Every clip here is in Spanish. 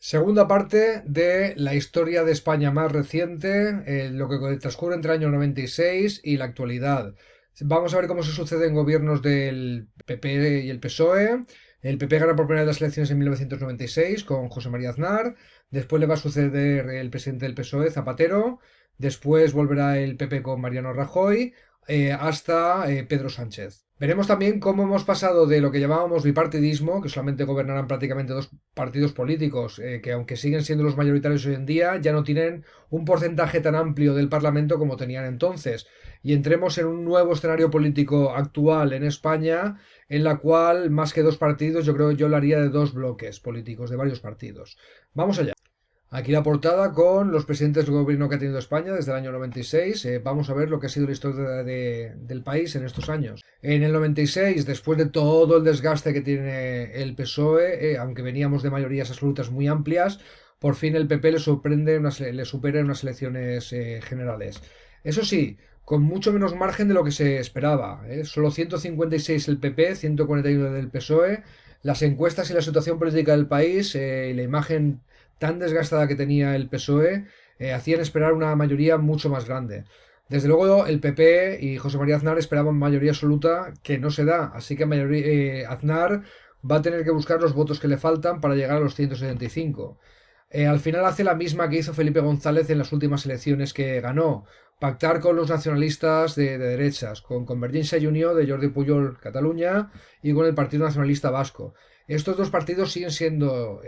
Segunda parte de la historia de España más reciente, lo que transcurre entre el año 96 y la actualidad. Vamos a ver cómo se suceden gobiernos del PP y el PSOE. El PP gana por primera vez las elecciones en 1996 con José María Aznar. Después le va a suceder el presidente del PSOE, Zapatero. Después volverá el PP con Mariano Rajoy hasta Pedro Sánchez. Veremos también cómo hemos pasado de lo que llamábamos bipartidismo, que solamente gobernarán prácticamente dos partidos políticos, que aunque siguen siendo los mayoritarios hoy en día, ya no tienen un porcentaje tan amplio del Parlamento como tenían entonces. Y entremos en un nuevo escenario político actual en España, en la cual, más que dos partidos, yo creo que yo lo haría de dos bloques políticos, de varios partidos. Vamos allá. Aquí la portada con los presidentes del gobierno que ha tenido España desde el año 96. Vamos a ver lo que ha sido la historia del país en estos años. En el 96, después de todo el desgaste que tiene el PSOE, aunque veníamos de mayorías absolutas muy amplias, por fin el PP le supera en unas elecciones generales. Eso sí, con mucho menos margen de lo que se esperaba. Solo 156 el PP, 141 del PSOE. Las encuestas y la situación política del país, la imagen tan desgastada que tenía el PSOE, hacían esperar una mayoría mucho más grande. Desde luego el PP y José María Aznar esperaban mayoría absoluta que no se da, así que Aznar va a tener que buscar los votos que le faltan para llegar a los 175. Al final hace la misma que hizo Felipe González en las últimas elecciones que ganó, pactar con los nacionalistas de derechas, con Convergencia y Unió de Jordi Pujol, Cataluña, y con el Partido Nacionalista Vasco. Estos dos partidos siguen siendo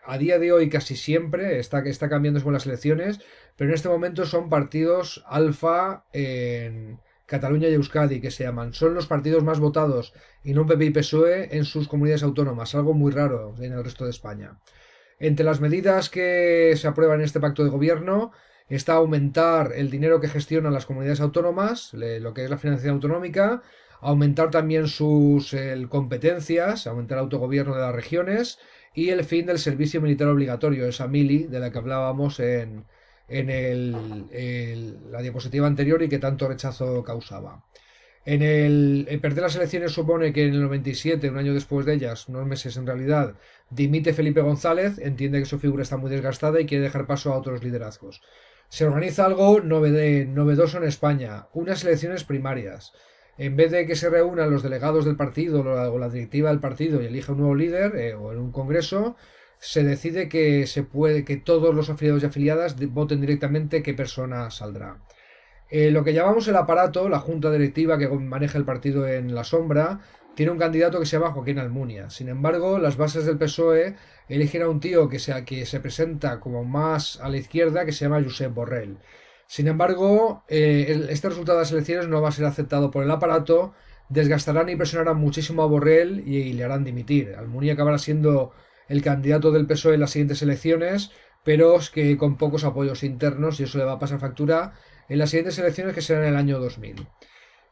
a día de hoy casi siempre, está cambiando según las elecciones, pero en este momento son partidos alfa en Cataluña y Euskadi, que se llaman. Son los partidos más votados, y no PP y PSOE, en sus comunidades autónomas, algo muy raro en el resto de España. Entre las medidas que se aprueban en este pacto de gobierno está aumentar el dinero que gestionan las comunidades autónomas, lo que es la financiación autonómica, aumentar también sus competencias, aumentar el autogobierno de las regiones y el fin del servicio militar obligatorio, esa mili de la que hablábamos en la diapositiva anterior y que tanto rechazo causaba. El perder las elecciones supone que en el 97, un año después de ellas, unos meses en realidad, dimite Felipe González, entiende que su figura está muy desgastada y quiere dejar paso a otros liderazgos. Se organiza algo novedoso en España, unas elecciones primarias. En vez de que se reúnan los delegados del partido o la directiva del partido y elija un nuevo líder o en un congreso, se decide que todos los afiliados y afiliadas voten directamente qué persona saldrá. Lo que llamamos el aparato, la junta directiva que maneja el partido en la sombra, tiene un candidato que se llama Joaquín Almunia. Sin embargo, las bases del PSOE eligen a un tío que se presenta como más a la izquierda, que se llama Josep Borrell. Sin embargo, este resultado de las elecciones no va a ser aceptado por el aparato, desgastarán y presionarán muchísimo a Borrell y le harán dimitir. Almunia acabará siendo el candidato del PSOE en las siguientes elecciones, pero es que con pocos apoyos internos y eso le va a pasar factura en las siguientes elecciones que serán en el año 2000.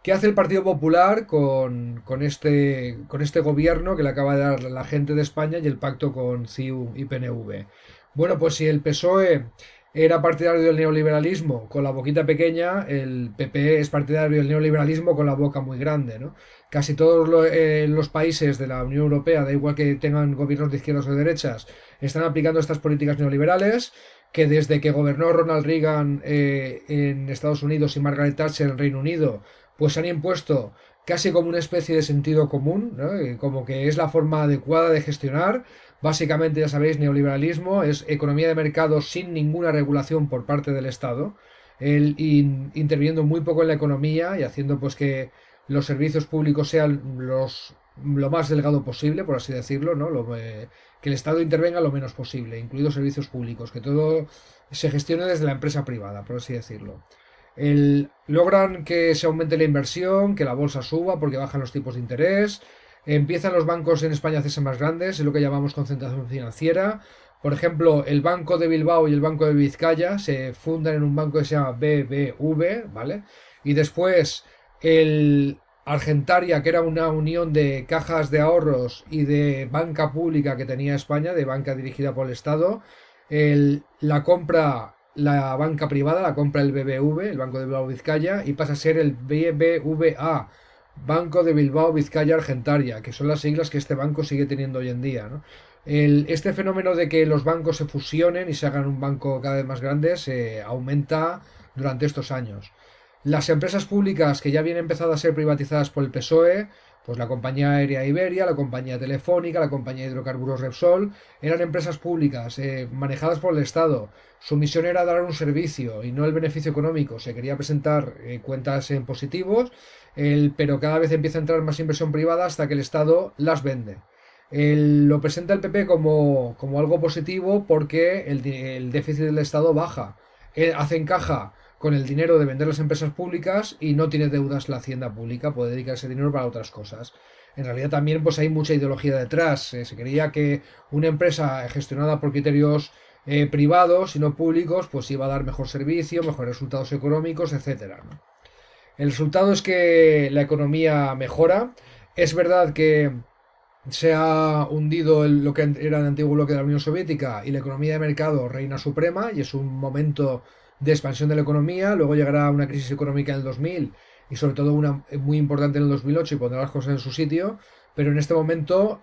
¿Qué hace el Partido Popular con este gobierno que le acaba de dar la gente de España y el pacto con CiU y PNV? Bueno, pues si el PSOE era partidario del neoliberalismo con la boquita pequeña, el PP es partidario del neoliberalismo con la boca muy grande, ¿no? Casi todos los países de la Unión Europea, da igual que tengan gobiernos de izquierdas o de derechas, están aplicando estas políticas neoliberales que desde que gobernó Ronald Reagan en Estados Unidos y Margaret Thatcher en Reino Unido, pues se han impuesto casi como una especie de sentido común, ¿no? Como que es la forma adecuada de gestionar. Básicamente, ya sabéis, neoliberalismo es economía de mercado sin ninguna regulación por parte del Estado, interviniendo muy poco en la economía y haciendo pues que los servicios públicos sean lo más delgado posible, por así decirlo, ¿no? Que el Estado intervenga lo menos posible, incluidos servicios públicos, que todo se gestione desde la empresa privada, por así decirlo. Logran que se aumente la inversión, que la bolsa suba porque bajan los tipos de interés. Empiezan los bancos en España a hacerse más grandes, es lo que llamamos concentración financiera. Por ejemplo, el Banco de Bilbao y el Banco de Vizcaya se fundan en un banco que se llama BBV, ¿vale? Y después el Argentaria, que era una unión de cajas de ahorros y de banca pública que tenía España, de banca dirigida por el Estado, la compra la banca privada, la compra el BBV, el Banco de Bilbao Vizcaya, y pasa a ser el BBVA, Banco de Bilbao Vizcaya Argentaria, que son las siglas que este banco sigue teniendo hoy en día, ¿no? Este fenómeno de que los bancos se fusionen y se hagan un banco cada vez más grande se aumenta durante estos años. Las empresas públicas que ya habían empezado a ser privatizadas por el PSOE, pues la compañía aérea Iberia, la compañía telefónica, la compañía de hidrocarburos Repsol, eran empresas públicas manejadas por el Estado. Su misión era dar un servicio y no el beneficio económico. Se quería presentar cuentas en positivos, pero cada vez empieza a entrar más inversión privada hasta que el Estado las vende. Lo presenta el PP como algo positivo porque el déficit del Estado baja. Hace encaja con el dinero de vender las empresas públicas y no tiene deudas la hacienda pública, puede dedicar ese dinero para otras cosas. En realidad también pues hay mucha ideología detrás. Se creía que una empresa gestionada por criterios privados y no públicos pues iba a dar mejor servicio, mejores resultados económicos, etcétera, ¿no? El resultado es que la economía mejora. Es verdad que se ha hundido lo que era el antiguo bloque de la Unión Soviética y la economía de mercado reina suprema y es un momento de expansión de la economía. Luego llegará una crisis económica en el 2000 y sobre todo una muy importante en el 2008 y pondrá las cosas en su sitio. Pero en este momento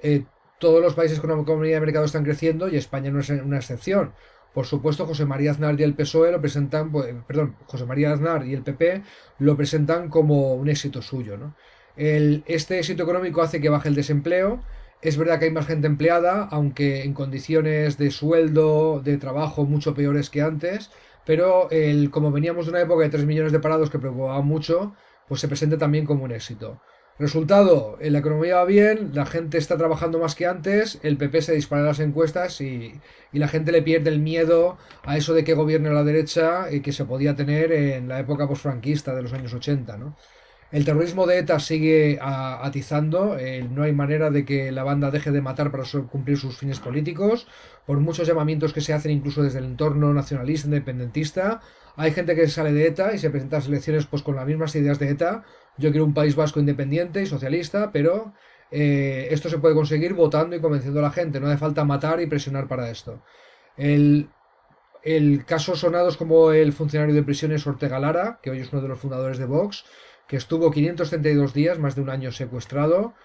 todos los países con economía de mercado están creciendo y España no es una excepción. Por supuesto, José María Aznar y el PSOE lo presentan, perdón, José María Aznar y el PP lo presentan como un éxito suyo, ¿no? Este éxito económico hace que baje el desempleo. Es verdad que hay más gente empleada, aunque en condiciones de sueldo, de trabajo mucho peores que antes, pero como veníamos de una época de 3 millones de parados que preocupaba mucho, pues se presenta también como un éxito. Resultado, la economía va bien, la gente está trabajando más que antes, el PP se dispara en las encuestas y la gente le pierde el miedo a eso de que gobierne la derecha y que se podía tener en la época posfranquista de los años 80, ¿no? El terrorismo de ETA sigue atizando, no hay manera de que la banda deje de matar para cumplir sus fines políticos, por muchos llamamientos que se hacen incluso desde el entorno nacionalista, independentista. Hay gente que sale de ETA y se presenta a las elecciones pues, con las mismas ideas de ETA. Yo quiero un país vasco independiente y socialista, pero esto se puede conseguir votando y convenciendo a la gente, no hace falta matar y presionar para esto. El, Casos sonados como el funcionario de prisiones Ortega Lara, que hoy es uno de los fundadores de Vox, que estuvo 532 días, más de un año secuestrado.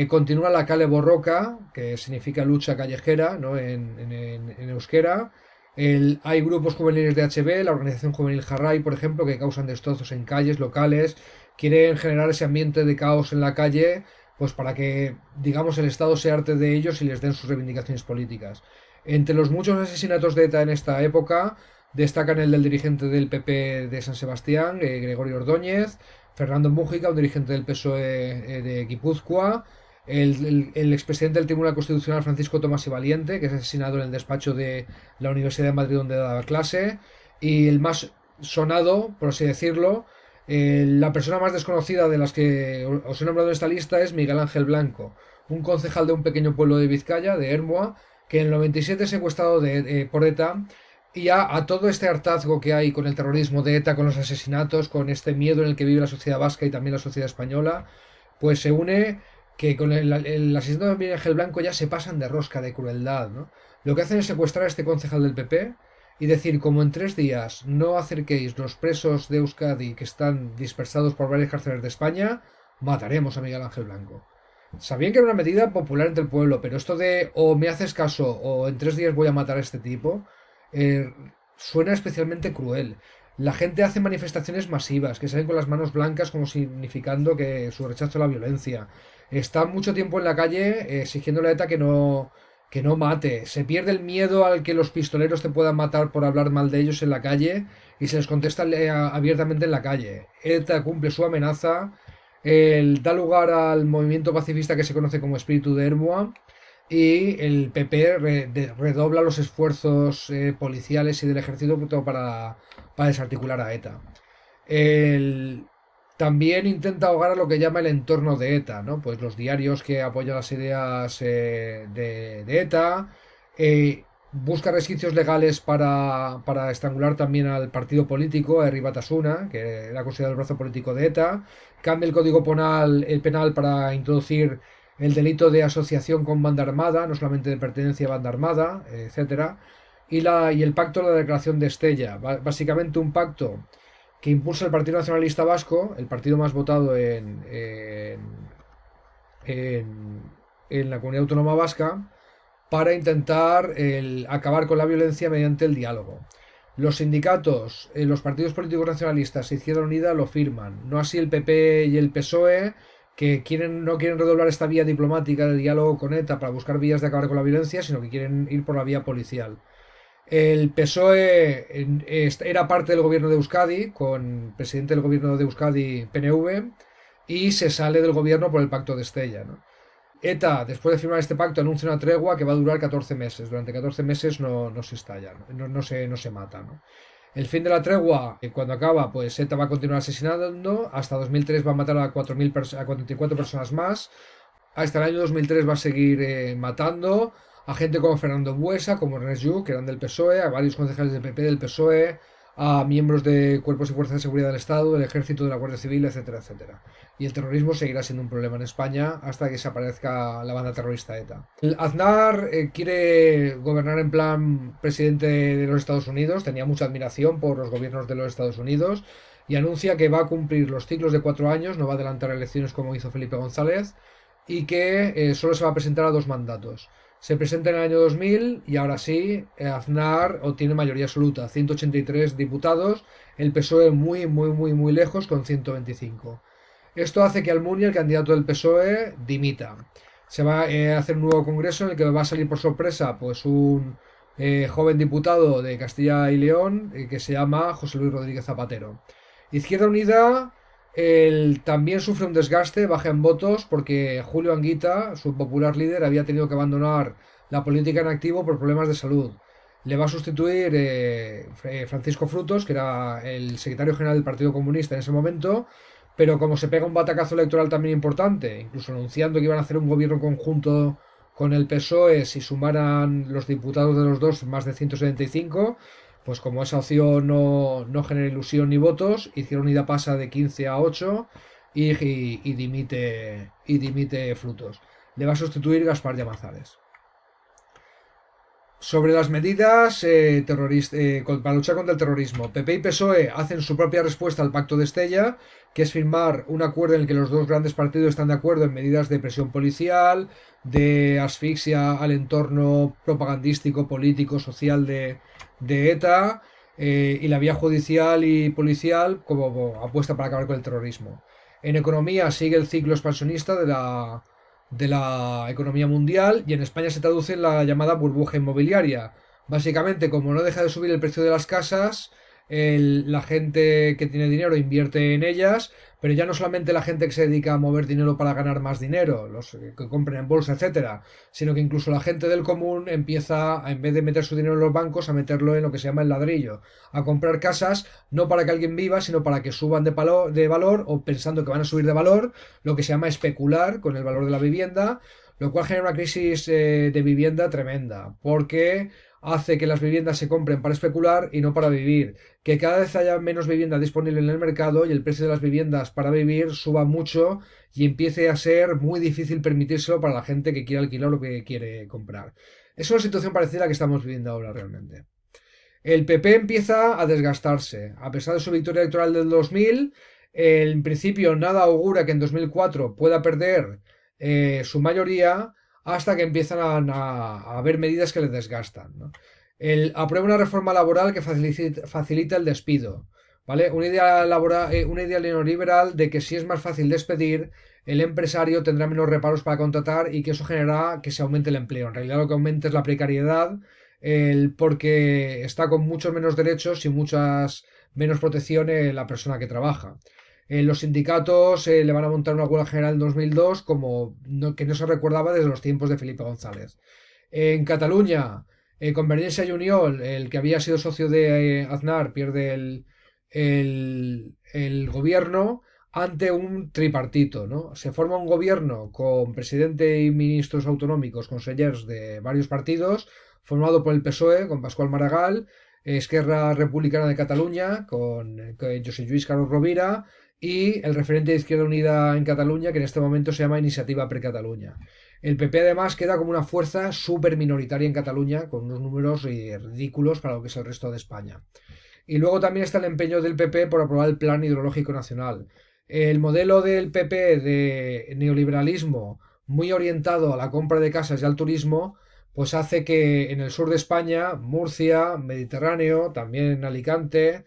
Continúa la Kale Borroka, que significa lucha callejera, ¿no? en euskera. Hay grupos juveniles de HB, la organización juvenil Jarray, por ejemplo, que causan destrozos en calles locales, quieren generar ese ambiente de caos en la calle, pues para que, digamos, el Estado se harte de ellos y les den sus reivindicaciones políticas. Entre los muchos asesinatos de ETA en esta época, destacan el del dirigente del PP de San Sebastián, Gregorio Ordóñez, Fernando Mújica, un dirigente del PSOE de Guipúzcoa, el expresidente del Tribunal Constitucional Francisco Tomás y Valiente, que es asesinado en el despacho de la Universidad de Madrid donde daba clase, y el más sonado, por así decirlo, la persona más desconocida de las que os he nombrado en esta lista es Miguel Ángel Blanco, un concejal de un pequeño pueblo de Vizcaya, de Ermua, que en el 97 es secuestrado por ETA y a todo este hartazgo que hay con el terrorismo de ETA, con los asesinatos, con este miedo en el que vive la sociedad vasca y también la sociedad española, pues se une que con el asesinato de Miguel Ángel Blanco ya se pasan de rosca, de crueldad, ¿no? Lo que hacen es secuestrar a este concejal del PP y decir, como en 3 días no acerquéis los presos de Euskadi que están dispersados por varias cárceles de España, mataremos a Miguel Ángel Blanco. Sabían que era una medida popular entre el pueblo, pero esto de o me haces caso o en 3 días voy a matar a este tipo, eh, suena especialmente cruel. La gente hace manifestaciones masivas, que salen con las manos blancas como significando que su rechazo a la violencia. Está mucho tiempo en la calle exigiendo a la ETA que no mate. Se pierde el miedo al que los pistoleros te puedan matar por hablar mal de ellos en la calle y se les contesta abiertamente en la calle. ETA cumple su amenaza, da lugar al movimiento pacifista que se conoce como Espíritu de Hermua y el PP redobla los esfuerzos policiales y del ejército para desarticular a ETA. El, También intenta ahogar a lo que llama el entorno de ETA, ¿no? Pues los diarios que apoyan las ideas de ETA, busca resquicios legales para estrangular también al partido político, a Herri Batasuna, que era considerado el brazo político de ETA, cambia el penal para introducir el delito de asociación con banda armada, no solamente de pertenencia a banda armada, etcétera, y el pacto de la declaración de Estella, básicamente un pacto que impulsa el Partido Nacionalista Vasco, el partido más votado en la comunidad autónoma vasca, para intentar acabar con la violencia mediante el diálogo. Los sindicatos, los partidos políticos nacionalistas e Izquierda Unida lo firman, no así el PP y el PSOE, que no quieren redoblar esta vía diplomática de diálogo con ETA para buscar vías de acabar con la violencia, sino que quieren ir por la vía policial. El PSOE era parte del gobierno de Euskadi, con presidente del gobierno de Euskadi PNV, y se sale del gobierno por el pacto de Estella, ¿no? ETA, después de firmar este pacto, anuncia una tregua que va a durar 14 meses. Durante 14 meses no se estalla, no se mata, ¿no? El fin de la tregua, cuando acaba, pues ETA va a continuar asesinando. Hasta 2003 va a matar a 44 personas más. Hasta el año 2003 va a seguir matando a gente como Fernando Buesa, como Ernest Lluch, que eran del PSOE, a varios concejales del PP, del PSOE, a miembros de cuerpos y fuerzas de seguridad del Estado, del Ejército, de la Guardia Civil, etcétera, etcétera. Y el terrorismo seguirá siendo un problema en España hasta que desaparezca la banda terrorista ETA. El Aznar quiere gobernar en plan presidente de los Estados Unidos, tenía mucha admiración por los gobiernos de los Estados Unidos y anuncia que va a cumplir los ciclos de 4 años, no va a adelantar elecciones como hizo Felipe González, y que solo se va a presentar a 2 mandatos. Se presenta en el año 2000 y ahora sí, Aznar obtiene mayoría absoluta, 183 diputados, el PSOE muy lejos con 125. Esto hace que Almunia, el candidato del PSOE, dimita. Se va a hacer un nuevo congreso en el que va a salir por sorpresa pues un joven diputado de Castilla y León que se llama José Luis Rodríguez Zapatero. Izquierda Unida también sufre un desgaste, baja en votos, porque Julio Anguita, su popular líder, había tenido que abandonar la política en activo por problemas de salud. Le va a sustituir Francisco Frutos, que era el secretario general del Partido Comunista en ese momento, pero como se pega un batacazo electoral también importante, incluso anunciando que iban a hacer un gobierno conjunto con el PSOE si sumaran los diputados de los dos más de 175, pues como esa opción no genera ilusión ni votos, Izquierda Unida pasa de 15 a 8 y dimite Frutos. Le va a sustituir Gaspar Llamazares. Sobre las medidas para luchar contra el terrorismo, PP y PSOE hacen su propia respuesta al Pacto de Estella, que es firmar un acuerdo en el que los dos grandes partidos están de acuerdo en medidas de presión policial, de asfixia al entorno propagandístico, político, social de ETA, y la vía judicial y policial como apuesta para acabar con el terrorismo. En economía sigue el ciclo expansionista de la economía mundial y en España se traduce en la llamada burbuja inmobiliaria. Básicamente, como no deja de subir el precio de las casas, la gente que tiene dinero invierte en ellas, pero ya no solamente la gente que se dedica a mover dinero para ganar más dinero, los que compren en bolsa, etcétera, sino que incluso la gente del común empieza, en vez de meter su dinero en los bancos, a meterlo en lo que se llama el ladrillo, a comprar casas no para que alguien viva, sino para que suban de valor o pensando que van a subir de valor, lo que se llama especular con el valor de la vivienda, lo cual genera una crisis de vivienda tremenda, porque hace que las viviendas se compren para especular y no para vivir, que cada vez haya menos vivienda disponible en el mercado y el precio de las viviendas para vivir suba mucho y empiece a ser muy difícil permitírselo para la gente que quiere alquilar o que quiere comprar. Es una situación parecida a la que estamos viviendo ahora realmente. El PP empieza a desgastarse. A pesar de su victoria electoral del 2000, en principio nada augura que en 2004 pueda perder su mayoría hasta que empiezan a haber medidas que le desgastan, ¿no? Aprueba una reforma laboral que facilita el despido, ¿vale? Una idea neoliberal de que si es más fácil despedir, el empresario tendrá menos reparos para contratar y que eso generará que se aumente el empleo. En realidad lo que aumenta es la precariedad, porque está con muchos menos derechos y muchas menos protección la persona que trabaja. Los sindicatos le van a montar una huelga general en 2002 que no se recordaba desde los tiempos de Felipe González. En Cataluña, Convergencia y Unió, el que había sido socio de Aznar, pierde el gobierno ante un tripartito, ¿no? Se forma un gobierno con presidente y ministros autonómicos, consellers de varios partidos, formado por el PSOE, con Pascual Maragall, Esquerra Republicana de Cataluña, con José Lluís Carlos Rovira, y el referente de Izquierda Unida en Cataluña, que en este momento se llama Iniciativa per Catalunya. El PP además queda como una fuerza súper minoritaria en Cataluña, con unos números ridículos para lo que es el resto de España. Y luego también está el empeño del PP por aprobar el Plan Hidrológico Nacional. El modelo del PP de neoliberalismo, muy orientado a la compra de casas y al turismo, pues hace que en el sur de España, Murcia, Mediterráneo, también en Alicante,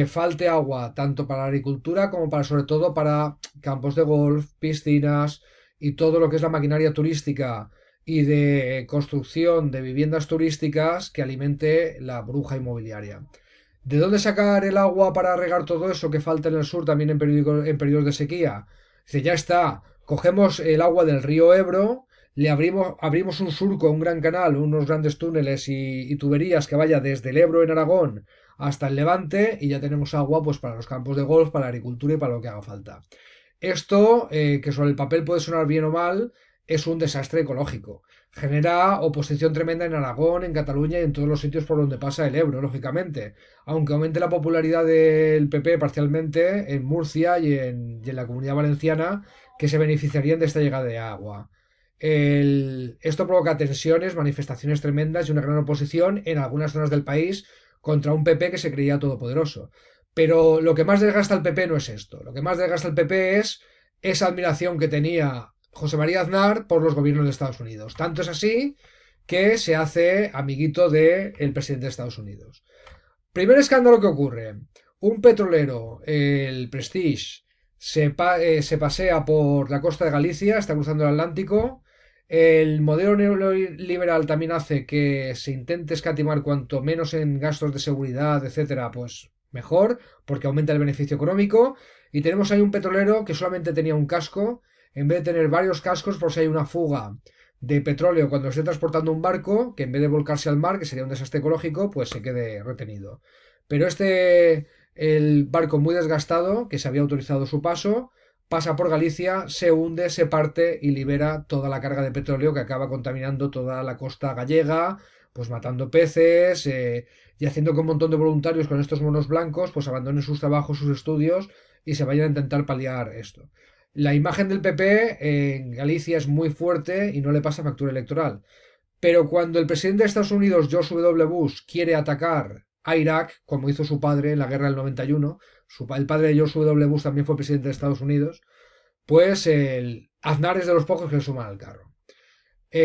falte agua tanto para la agricultura como para, sobre todo, para campos de golf, piscinas y todo lo que es la maquinaria turística y de construcción de viviendas turísticas que alimente la burbuja inmobiliaria. ¿De dónde sacar el agua para regar todo eso que falta en el sur también en periodos de sequía? Dice, ya está, cogemos el agua del río Ebro, le abrimos un surco, un gran canal, unos grandes túneles y tuberías que vaya desde el Ebro en Aragón hasta el Levante y ya tenemos agua pues para los campos de golf, para la agricultura y para lo que haga falta. Esto, que sobre el papel puede sonar bien o mal, es un desastre ecológico. Genera oposición tremenda en Aragón, en Cataluña y en todos los sitios por donde pasa el Ebro, lógicamente. Aunque aumente la popularidad del PP parcialmente en Murcia y en la Comunidad Valenciana, que se beneficiarían de esta llegada de agua. Esto provoca tensiones, manifestaciones tremendas y una gran oposición en algunas zonas del país contra un PP que se creía todopoderoso. Pero lo que más desgasta al PP no es esto. Lo que más desgasta al PP es esa admiración que tenía José María Aznar por los gobiernos de Estados Unidos. Tanto es así que se hace amiguito del presidente de Estados Unidos. Primer escándalo que ocurre. Un petrolero, el Prestige, se pasea por la costa de Galicia, está cruzando el Atlántico. El modelo neoliberal también hace que se intente escatimar cuanto menos en gastos de seguridad, etcétera, pues mejor, porque aumenta el beneficio económico. Y tenemos ahí un petrolero que solamente tenía un casco, en vez de tener varios cascos, por si hay una fuga de petróleo cuando esté transportando un barco, que en vez de volcarse al mar, que sería un desastre ecológico, pues se quede retenido. Pero el barco muy desgastado, que se había autorizado su paso, pasa por Galicia, se hunde, se parte y libera toda la carga de petróleo que acaba contaminando toda la costa gallega, pues matando peces y haciendo que un montón de voluntarios con estos monos blancos pues abandonen sus trabajos, sus estudios y se vayan a intentar paliar esto. La imagen del PP en Galicia es muy fuerte y no le pasa factura electoral. Pero cuando el presidente de Estados Unidos, George W. Bush, quiere atacar a Irak, como hizo su padre en la guerra del 91, el padre de George W. Bush también fue presidente de Estados Unidos, pues el Aznar es de los pocos que le suman al carro.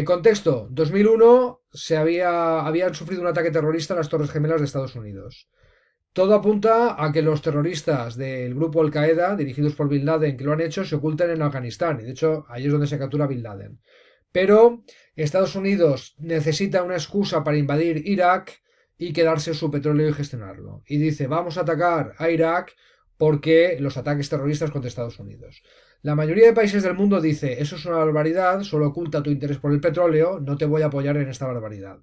Contexto, 2001 habían sufrido un ataque terrorista a las Torres Gemelas de Estados Unidos. Todo apunta a que los terroristas del grupo Al-Qaeda, dirigidos por Bin Laden, que lo han hecho, se ocultan en Afganistán. Y de hecho, ahí es donde se captura Bin Laden. Pero Estados Unidos necesita una excusa para invadir Irak y quedarse su petróleo y gestionarlo. Y dice, vamos a atacar a Irak porque los ataques terroristas contra Estados Unidos. La mayoría de países del mundo dice, eso es una barbaridad, solo oculta tu interés por el petróleo, no te voy a apoyar en esta barbaridad.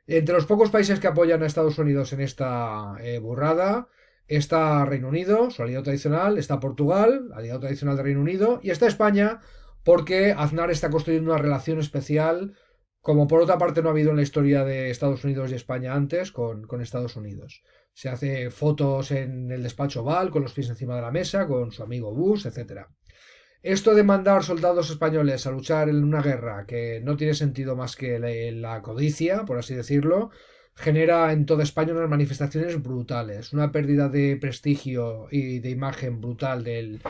Entre los pocos países que apoyan a Estados Unidos en esta burrada está Reino Unido, su aliado tradicional, está Portugal, aliado tradicional de Reino Unido, y está España, porque Aznar está construyendo una relación especial, como por otra parte no ha habido en la historia de Estados Unidos y España antes, con Estados Unidos. Se hace fotos en el despacho Oval, con los pies encima de la mesa, con su amigo Bush, etcétera. Esto de mandar soldados españoles a luchar en una guerra que no tiene sentido más que la codicia, por así decirlo, genera en toda España unas manifestaciones brutales, una pérdida de prestigio y de imagen brutal del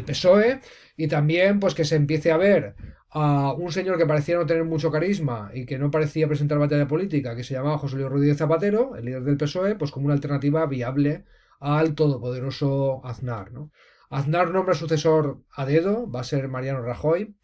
PSOE y también pues que se empiece a ver a un señor que parecía no tener mucho carisma y que no parecía presentar batalla política, que se llamaba José Luis Rodríguez Zapatero, el líder del PSOE, pues como una alternativa viable al todopoderoso Aznar, ¿no? Aznar nombra sucesor a dedo, va a ser Mariano Rajoy.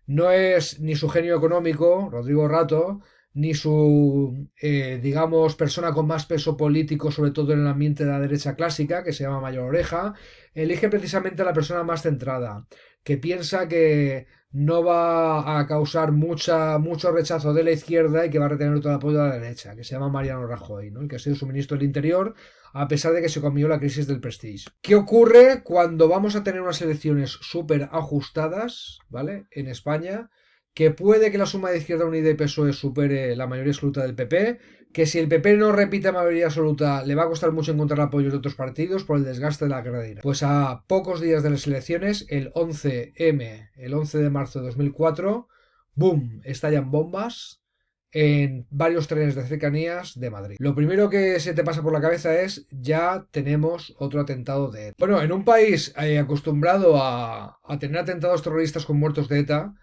No es ni su genio económico, Rodrigo Rato, ni su, digamos, persona con más peso político, sobre todo en el ambiente de la derecha clásica, que se llama Mayor Oreja. Elige precisamente a la persona más centrada, que piensa que no va a causar mucho rechazo de la izquierda y que va a retener todo el apoyo de la derecha, que se llama Mariano Rajoy, ¿no? El que ha sido su ministro del Interior, a pesar de que se comió la crisis del Prestige. ¿Qué ocurre cuando vamos a tener unas elecciones súper ajustadas, ¿vale? En España, que puede que la suma de Izquierda Unida y PSOE supere la mayoría absoluta del PP, que si el PP no repite mayoría absoluta le va a costar mucho encontrar apoyos de otros partidos por el desgaste de la guerra de Irak. Pues a pocos días de las elecciones, el 11M, el 11 de marzo de 2004, ¡boom!, estallan bombas en varios trenes de cercanías de Madrid. Lo primero que se te pasa por la cabeza es, ya tenemos otro atentado de ETA. Bueno, en un país acostumbrado a tener atentados terroristas con muertos de ETA,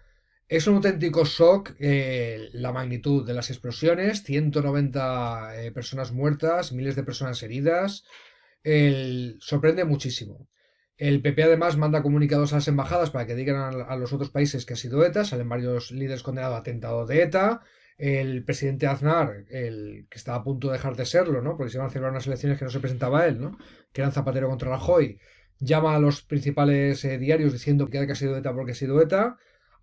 Es un auténtico shock la magnitud de las explosiones, 190 personas muertas, miles de personas heridas. Sorprende muchísimo. El PP además manda comunicados a las embajadas para que digan a los otros países que ha sido ETA. Salen varios líderes condenados a atentado de ETA. El presidente Aznar, el que estaba a punto de dejar de serlo, ¿no? Porque se iban a celebrar unas elecciones que no se presentaba él, ¿no? Que eran Zapatero contra Rajoy. Llama a los principales diarios diciendo que ha sido ETA porque ha sido ETA.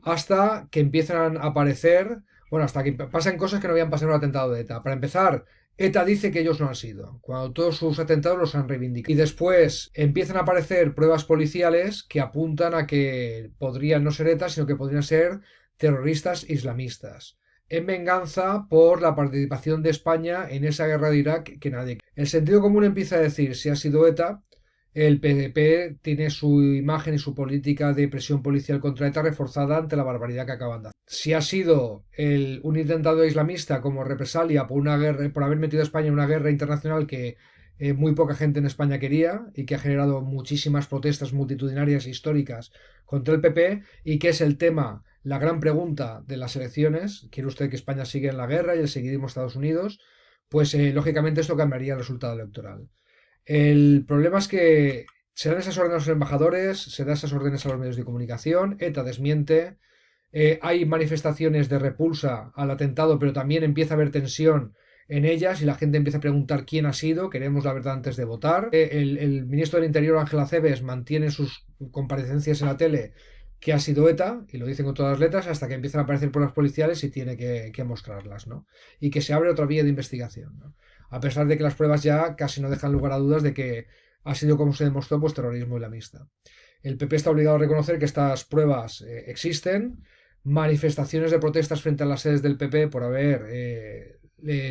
Hasta que empiezan a aparecer. Bueno, hasta que pasan cosas que no habían pasado en un atentado de ETA. Para empezar, ETA dice que ellos no han sido, cuando todos sus atentados los han reivindicado. Y después empiezan a aparecer pruebas policiales que apuntan a que podrían no ser ETA, sino que podrían ser terroristas islamistas, en venganza por la participación de España en esa guerra de Irak que nadie. El sentido común empieza a decir si ha sido ETA. El PP tiene su imagen y su política de presión policial contra ETA reforzada ante la barbaridad que acaban de hacer. Si ha sido un intentado islamista como represalia por una guerra, por haber metido a España en una guerra internacional que muy poca gente en España quería y que ha generado muchísimas protestas multitudinarias e históricas contra el PP, y que es el tema, la gran pregunta de las elecciones: ¿quiere usted que España siga en la guerra y el seguidismo a Estados Unidos? Pues lógicamente esto cambiaría el resultado electoral. El problema es que se dan esas órdenes a los embajadores, se dan esas órdenes a los medios de comunicación, ETA desmiente, hay manifestaciones de repulsa al atentado, pero también empieza a haber tensión en ellas y la gente empieza a preguntar quién ha sido, queremos la verdad antes de votar. El ministro del Interior, Ángel Acebes, mantiene sus comparecencias en la tele que ha sido ETA, y lo dicen con todas las letras, hasta que empiezan a aparecer pruebas policiales y tiene que mostrarlas, ¿no? Y que se abre otra vía de investigación, ¿no? A pesar de que las pruebas ya casi no dejan lugar a dudas de que ha sido, como se demostró, pues terrorismo islamista. El PP está obligado a reconocer que estas pruebas existen. Manifestaciones de protestas frente a las sedes del PP por haber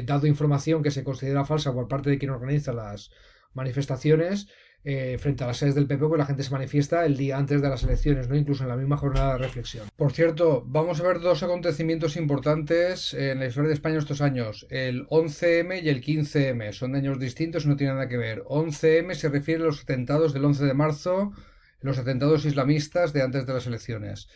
dado información que se considera falsa por parte de quien organiza las manifestaciones frente a las sedes del PP, pues la gente se manifiesta el día antes de las elecciones, ¿no? Incluso en la misma jornada de reflexión. Por cierto, vamos a ver dos acontecimientos importantes en la historia de España estos años: el 11M y el 15M. Son de años distintos y no tienen nada que ver. 11M se refiere a los atentados del 11 de marzo, los atentados islamistas de antes de las elecciones.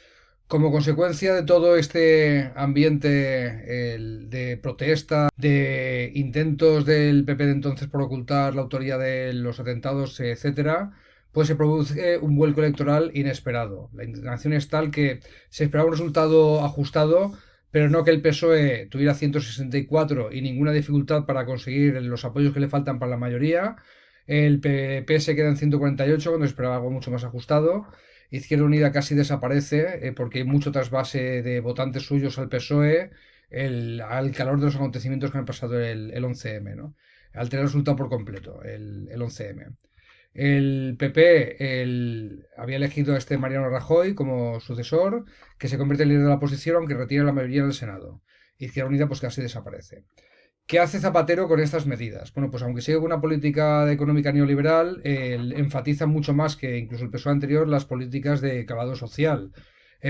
Como consecuencia de todo este ambiente de protesta, de intentos del PP de entonces por ocultar la autoría de los atentados, etcétera, pues se produce un vuelco electoral inesperado. La indignación es tal que se esperaba un resultado ajustado, pero no que el PSOE tuviera 164 y ninguna dificultad para conseguir los apoyos que le faltan para la mayoría. El PP se queda en 148 cuando esperaba algo mucho más ajustado. Izquierda Unida casi desaparece porque hay mucho trasvase de votantes suyos al PSOE al calor de los acontecimientos que han pasado el 11M, ¿no? Altera el resultado por completo, el 11M. El PP había elegido a este Mariano Rajoy como sucesor, que se convierte en líder de la oposición, aunque retira la mayoría del Senado. Izquierda Unida pues casi desaparece. ¿Qué hace Zapatero con estas medidas? Bueno, pues aunque sigue con una política económica neoliberal, enfatiza mucho más que incluso el PSOE anterior las políticas de calado social.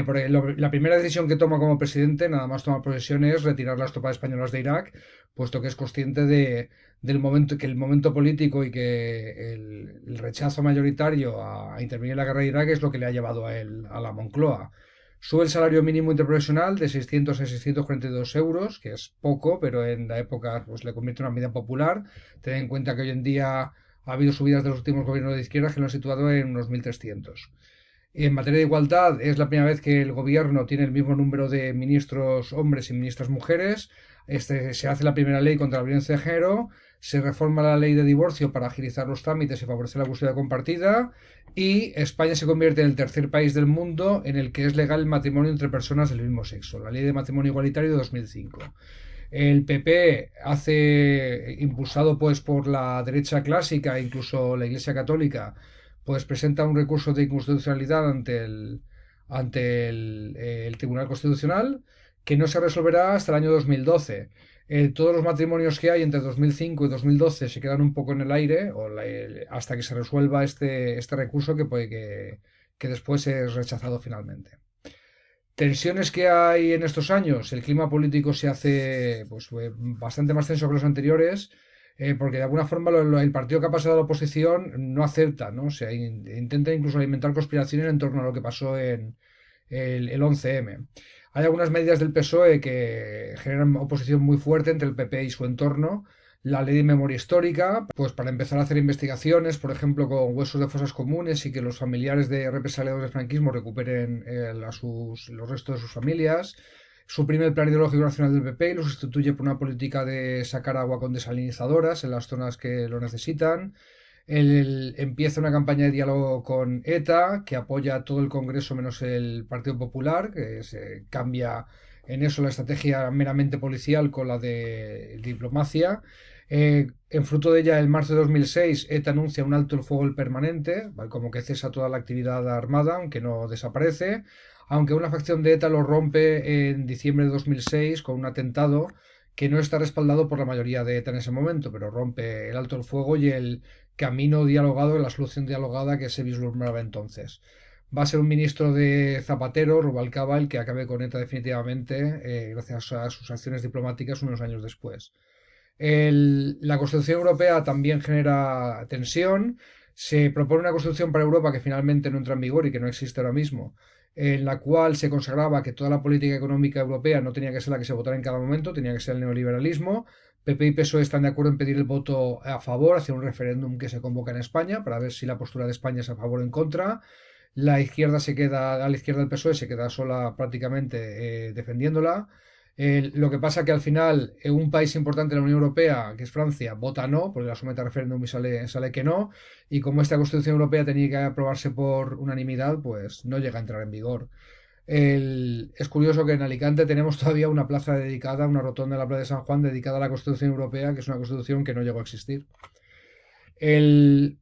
Porque la primera decisión que toma como presidente, nada más tomar posesión, es retirar las tropas españolas de Irak, puesto que es consciente del momento, que el momento político y que el rechazo mayoritario a intervenir en la guerra de Irak es lo que le ha llevado a él a la Moncloa. Sube el salario mínimo interprofesional de 600 a 642 euros, que es poco, pero en la época pues, le convierte en una medida popular. Ten en cuenta que hoy en día ha habido subidas de los últimos gobiernos de izquierda que lo han situado en unos 1.300. En materia de igualdad, es la primera vez que el gobierno tiene el mismo número de ministros hombres y ministras mujeres. Se hace la primera ley contra la violencia de género, se reforma la ley de divorcio para agilizar los trámites y favorecer la custodia compartida, y España se convierte en el tercer país del mundo en el que es legal el matrimonio entre personas del mismo sexo, la ley de matrimonio igualitario de 2005. El PP impulsado pues por la derecha clásica e incluso la Iglesia Católica, pues presenta un recurso de inconstitucionalidad ante el Tribunal Constitucional, que no se resolverá hasta el año 2012. Todos los matrimonios que hay entre 2005 y 2012 se quedan un poco en el aire hasta que se resuelva este recurso que después es rechazado finalmente. Tensiones que hay en estos años: el clima político se hace pues, bastante más tenso que los anteriores, porque de alguna forma el partido que ha pasado a la oposición no acepta, ¿no? O sea, intenta incluso alimentar conspiraciones en torno a lo que pasó en el 11M. Hay algunas medidas del PSOE que generan oposición muy fuerte entre el PP y su entorno. La ley de memoria histórica, pues para empezar a hacer investigaciones, por ejemplo, con huesos de fosas comunes y que los familiares de represaliados del franquismo recuperen los restos de sus familias. Suprime el Plan Ideológico Nacional del PP y lo sustituye por una política de sacar agua con desalinizadoras en las zonas que lo necesitan. Empieza una campaña de diálogo con ETA que apoya a todo el Congreso menos el Partido Popular, que se cambia en eso la estrategia meramente policial con la de diplomacia. En fruto de ella, en marzo de 2006, ETA anuncia un alto el fuego permanente, ¿vale? Como que cesa toda la actividad armada, aunque no desaparece, aunque una facción de ETA lo rompe en diciembre de 2006 con un atentado que no está respaldado por la mayoría de ETA en ese momento, pero rompe el alto el fuego y el camino dialogado, la solución dialogada que se vislumbraba entonces. Va a ser un ministro de Zapatero, Rubalcaba, el que acabe con ETA definitivamente, gracias a sus acciones diplomáticas unos años después. La Constitución Europea también genera tensión. Se propone una Constitución para Europa que finalmente no entra en vigor y que no existe ahora mismo, en la cual se consagraba que toda la política económica europea no tenía que ser la que se votara en cada momento, tenía que ser el neoliberalismo. PP y PSOE están de acuerdo en pedir el voto a favor hacia un referéndum que se convoca en España para ver si la postura de España es a favor o en contra. La izquierda se queda, a la izquierda del PSOE se queda sola prácticamente defendiéndola. Lo que pasa que al final un país importante de la Unión Europea, que es Francia, vota no, porque la somete a referéndum y sale que no, y como esta Constitución Europea tenía que aprobarse por unanimidad, pues no llega a entrar en vigor. Es curioso que en Alicante tenemos todavía una plaza dedicada, una rotonda en la Plaza de San Juan dedicada a la Constitución Europea, que es una constitución que no llegó a existir. El,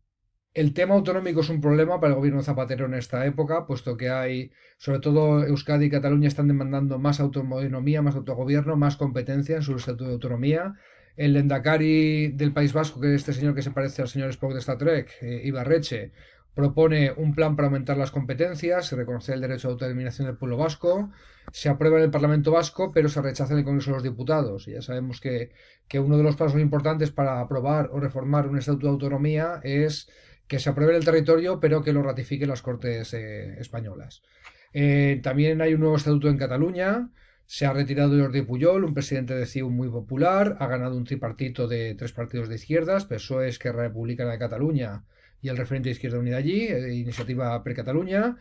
el tema autonómico es un problema para el gobierno de Zapatero en esta época, puesto que hay, sobre todo Euskadi y Cataluña, están demandando más autonomía, más autogobierno, más competencia en su estatuto de autonomía. El Lehendakari del País Vasco, que es este señor que se parece al señor Spock de Star Trek, Ibarreche, propone un plan para aumentar las competencias, se reconoce el derecho de autodeterminación del pueblo vasco, se aprueba en el Parlamento vasco, pero se rechaza en el Congreso de los Diputados. Y ya sabemos que uno de los pasos importantes para aprobar o reformar un estatuto de autonomía es que se apruebe en el territorio, pero que lo ratifiquen las Cortes españolas. También hay un nuevo estatuto en Cataluña. Se ha retirado Jordi Pujol, un presidente de CiU muy popular. Ha ganado un tripartito de 3 partidos de izquierdas: PSOE, Esquerra Republicana de Cataluña y el referente de Izquierda Unida allí, Iniciativa per Catalunya.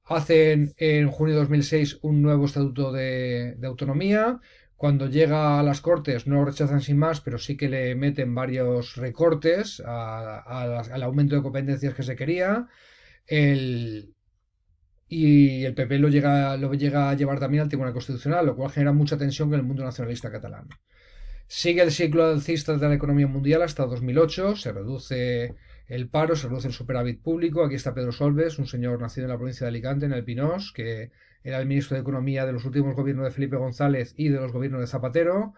Hacen en junio de 2006 un nuevo estatuto de autonomía. Cuando llega a las Cortes no lo rechazan sin más, pero sí que le meten varios recortes al aumento de competencias que se quería. El, y el PP lo llega a llevar también al Tribunal Constitucional, lo cual genera mucha tensión con el mundo nacionalista catalán. Sigue el ciclo alcista de la economía mundial hasta 2008, se reduce el paro, se reduce el superávit público. Aquí está Pedro Solbes, un señor nacido en la provincia de Alicante, en el Pinós, que era el ministro de Economía de los últimos gobiernos de Felipe González y de los gobiernos de Zapatero.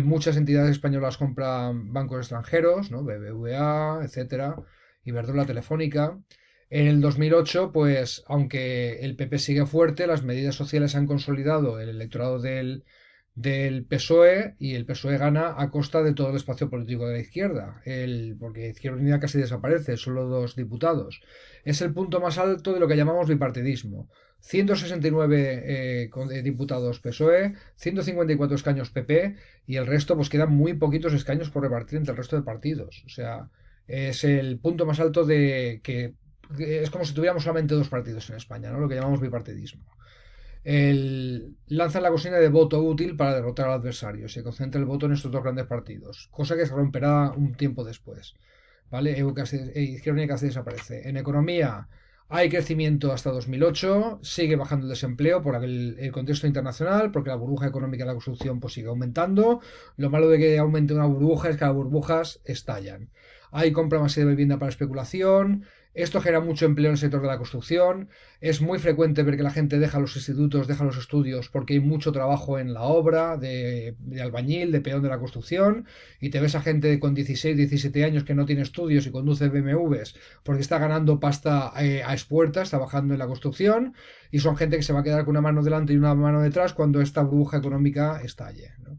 Muchas entidades españolas compran bancos extranjeros, ¿no? BBVA, etcétera, Iberdrola, Telefónica. En el 2008, pues, aunque el PP sigue fuerte, las medidas sociales han consolidado el electorado del PSOE, y el PSOE gana a costa de todo el espacio político de la izquierda, porque Izquierda Unida casi desaparece, solo 2 diputados. Es el punto más alto de lo que llamamos bipartidismo. 169 diputados PSOE, 154 escaños PP, y el resto pues quedan muy poquitos escaños por repartir entre el resto de partidos. O sea, es el punto más alto es como si tuviéramos solamente 2 partidos en España, ¿no? Lo que llamamos bipartidismo. Lanzan la consigna de voto útil para derrotar al adversario. Se concentra el voto en estos 2 grandes partidos, cosa que se romperá un tiempo después. ¿Vale? Izquierda Unida casi desaparece. En economía hay crecimiento hasta 2008, sigue bajando el desempleo por el contexto internacional, porque la burbuja económica de la construcción pues sigue aumentando. Lo malo de que aumente una burbuja es que las burbujas estallan. Hay compra masiva de vivienda para especulación. Esto genera mucho empleo en el sector de la construcción. Es muy frecuente ver que la gente deja los institutos, deja los estudios, porque hay mucho trabajo en la obra, de albañil, de peón de la construcción, y te ves a gente con 16, 17 años que no tiene estudios y conduce BMWs porque está ganando pasta a expuertas, trabajando en la construcción, y son gente que se va a quedar con una mano delante y una mano detrás cuando esta burbuja económica estalle, ¿no?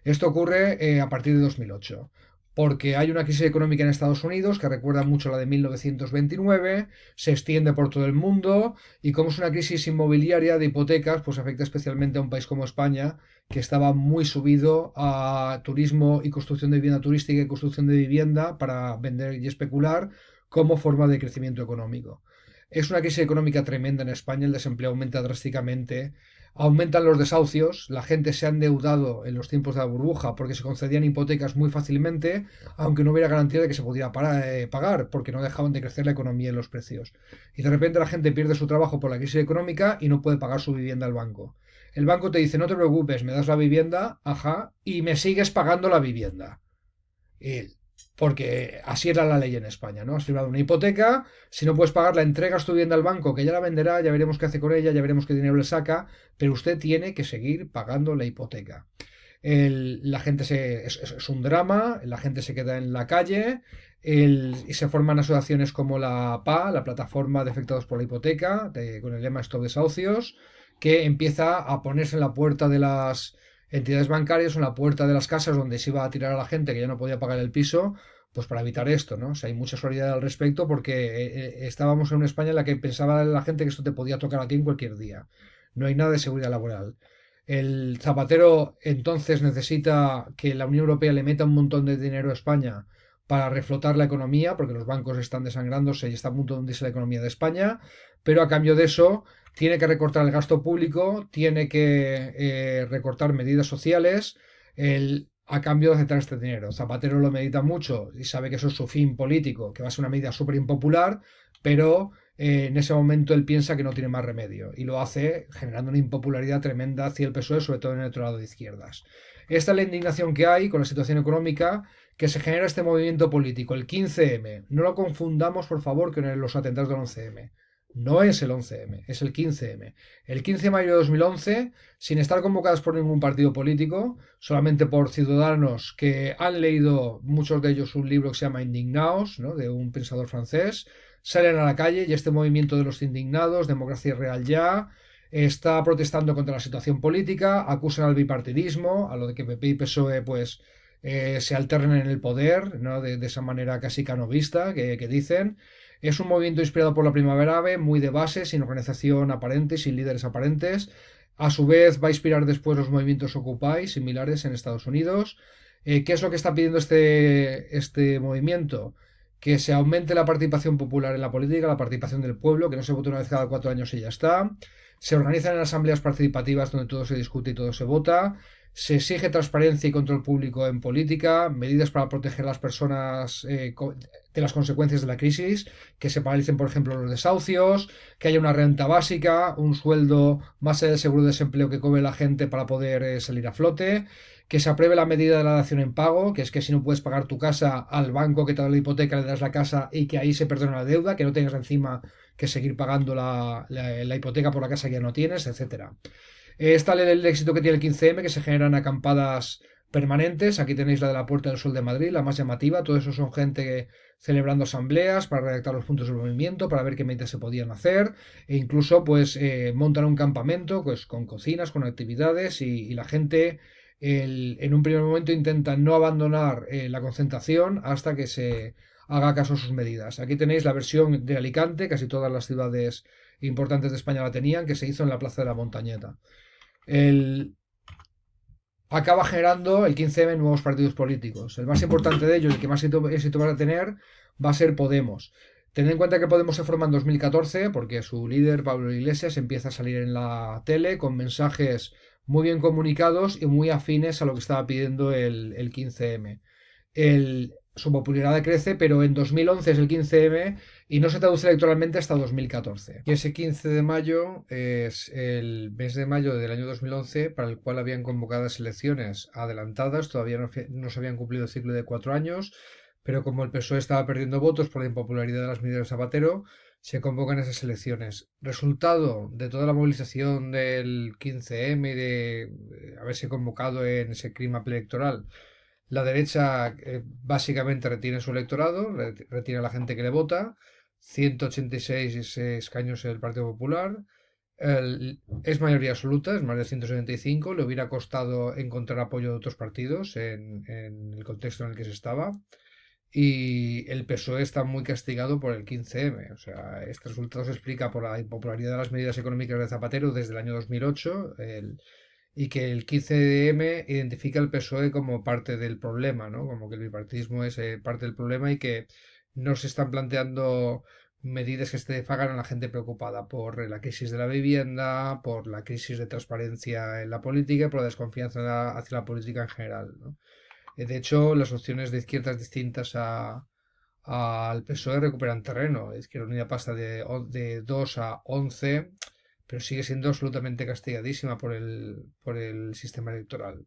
Esto ocurre a partir de 2008. porque hay una crisis económica en Estados Unidos que recuerda mucho a la de 1929, se extiende por todo el mundo y como es una crisis inmobiliaria de hipotecas, pues afecta especialmente a un país como España, que estaba muy subido a turismo y construcción de vivienda turística y construcción de vivienda para vender y especular como forma de crecimiento económico. Es una crisis económica tremenda en España, el desempleo aumenta drásticamente, aumentan los desahucios, la gente se ha endeudado en los tiempos de la burbuja porque se concedían hipotecas muy fácilmente, aunque no hubiera garantía de que se pudiera pagar, porque no dejaban de crecer la economía y los precios. Y de repente la gente pierde su trabajo por la crisis económica y no puede pagar su vivienda al banco. El banco te dice, no te preocupes, me das la vivienda, ajá, y me sigues pagando la vivienda. Y- Porque así era la ley en España, ¿no? Has firmado una hipoteca, si no puedes pagarla, entregas tu vivienda al banco, que ya la venderá, ya veremos qué hace con ella, ya veremos qué dinero le saca, pero usted tiene que seguir pagando la hipoteca. La gente es un drama, la gente se queda en la calle y se forman asociaciones como la PA, la Plataforma de Afectados por la Hipoteca, con el lema Stop Desahucios, que empieza a ponerse en la puerta de las entidades bancarias, en la puerta de las casas donde se iba a tirar a la gente que ya no podía pagar el piso, pues para evitar esto, ¿no? O sea, hay mucha solidaridad al respecto porque estábamos en una España en la que pensaba la gente que esto te podía tocar a ti en cualquier día. No hay nada de seguridad laboral. El Zapatero entonces necesita que la Unión Europea le meta un montón de dinero a España para reflotar la economía, porque los bancos están desangrándose y está a punto de hundirse la economía de España, pero a cambio de eso tiene que recortar el gasto público, tiene que recortar medidas sociales, a cambio de aceptar este dinero. Zapatero lo medita mucho y sabe que eso es su fin político, que va a ser una medida súper impopular, pero en ese momento él piensa que no tiene más remedio y lo hace generando una impopularidad tremenda hacia el PSOE, sobre todo en el otro lado de izquierdas. Esta es la indignación que hay con la situación económica que se genera este movimiento político, el 15M. No lo confundamos, por favor, con los atentados del 11M. No es el 11M, es el 15M. El 15 de mayo de 2011, sin estar convocados por ningún partido político, solamente por ciudadanos que han leído, muchos de ellos, un libro que se llama Indignaos, ¿no?, de un pensador francés, salen a la calle y este movimiento de los indignados, Democracia Real Ya, está protestando contra la situación política, acusan al bipartidismo, a lo de que PP y PSOE pues se alternen en el poder, ¿no?, de esa manera casi canovista que dicen. Es un movimiento inspirado por la Primavera Árabe, muy de base, sin organización aparente, sin líderes aparentes. A su vez va a inspirar después los movimientos Occupy, similares en Estados Unidos. ¿Qué es lo que está pidiendo este movimiento? Que se aumente la participación popular en la política, la participación del pueblo, que no se vote una vez cada 4 años y ya está. Se organizan en asambleas participativas donde todo se discute y todo se vota. Se exige transparencia y control público en política, medidas para proteger a las personas de las consecuencias de la crisis, que se paralicen, por ejemplo, los desahucios, que haya una renta básica, un sueldo más allá del seguro de desempleo que cobre la gente para poder salir a flote, que se apruebe la medida de la dación en pago, que es que si no puedes pagar tu casa al banco que te da la hipoteca, le das la casa y que ahí se perdona la deuda, que no tengas encima que seguir pagando la hipoteca por la casa que ya no tienes, etcétera. Esta ley del éxito que tiene el 15M, que se generan acampadas permanentes. Aquí tenéis la de la Puerta del Sol de Madrid, la más llamativa. Todo eso son gente celebrando asambleas para redactar los puntos del movimiento, para ver qué medidas se podían hacer. E incluso, pues, montan un campamento pues, con cocinas, con actividades y la gente en un primer momento intenta no abandonar la concentración hasta que se haga caso a sus medidas. Aquí tenéis la versión de Alicante, casi todas las ciudades importantes de España la tenían, que se hizo en la Plaza de la Montañeta. El, Acaba generando el 15M nuevos partidos políticos. El más importante de ellos, el que más éxito va a tener, va a ser Podemos. Tened en cuenta que Podemos se forma en 2014 porque su líder, Pablo Iglesias, empieza a salir en la tele con mensajes muy bien comunicados y muy afines a lo que estaba pidiendo el 15M. Su popularidad crece, pero en 2011 es el 15M y no se traduce electoralmente hasta 2014. Y ese 15 de mayo es el mes de mayo del año 2011 para el cual habían convocadas elecciones adelantadas, todavía no se habían cumplido el ciclo de 4 años, pero como el PSOE estaba perdiendo votos por la impopularidad de las medidas de Zapatero, se convocan esas elecciones. Resultado de toda la movilización del 15M y de haberse convocado en ese clima preelectoral. La derecha básicamente retiene su electorado, retiene a la gente que le vota, 186 escaños el Partido Popular, Es mayoría absoluta, es más de 175. Le hubiera costado encontrar apoyo de otros partidos en el contexto en el que se estaba. Y el PSOE está muy castigado por el 15M. O sea, este resultado se explica por la impopularidad de las medidas económicas de Zapatero desde el año 2008, y que el 15M identifica al PSOE como parte del problema, ¿no? Como que el bipartidismo es parte del problema y que no se están planteando medidas que satisfagan a la gente preocupada por la crisis de la vivienda, por la crisis de transparencia en la política y por la desconfianza hacia la política en general, ¿no? De hecho, las opciones de izquierdas distintas al PSOE recuperan terreno. Izquierda Unida pasa de 2 a 11, pero sigue siendo absolutamente castigadísima por el sistema electoral.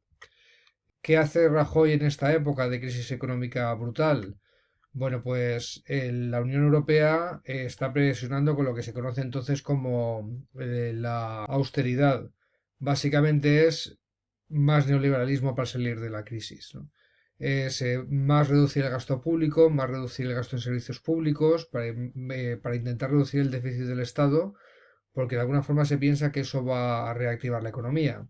¿Qué hace Rajoy en esta época de crisis económica brutal? Bueno, pues la Unión Europea está presionando con lo que se conoce entonces como la austeridad. Básicamente es más neoliberalismo para salir de la crisis, ¿no? Es más reducir el gasto público, más reducir el gasto en servicios públicos, para intentar reducir el déficit del Estado, porque de alguna forma se piensa que eso va a reactivar la economía.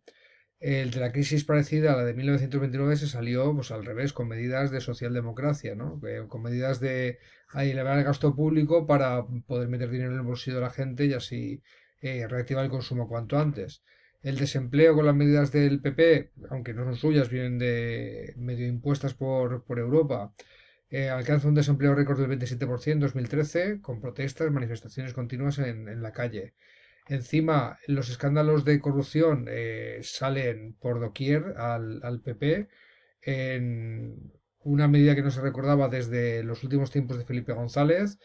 El de la crisis parecida a la de 1929 se salió pues al revés, con medidas de socialdemocracia, ¿no? Con medidas de elevar el gasto público para poder meter dinero en el bolsillo de la gente y así reactivar el consumo cuanto antes. El desempleo con las medidas del PP, aunque no son suyas, vienen de medio impuestas por Europa, alcanza un desempleo récord del 27% en 2013, con protestas, manifestaciones continuas en la calle. Encima, los escándalos de corrupción salen por doquier al PP en una medida que no se recordaba desde los últimos tiempos de Felipe González,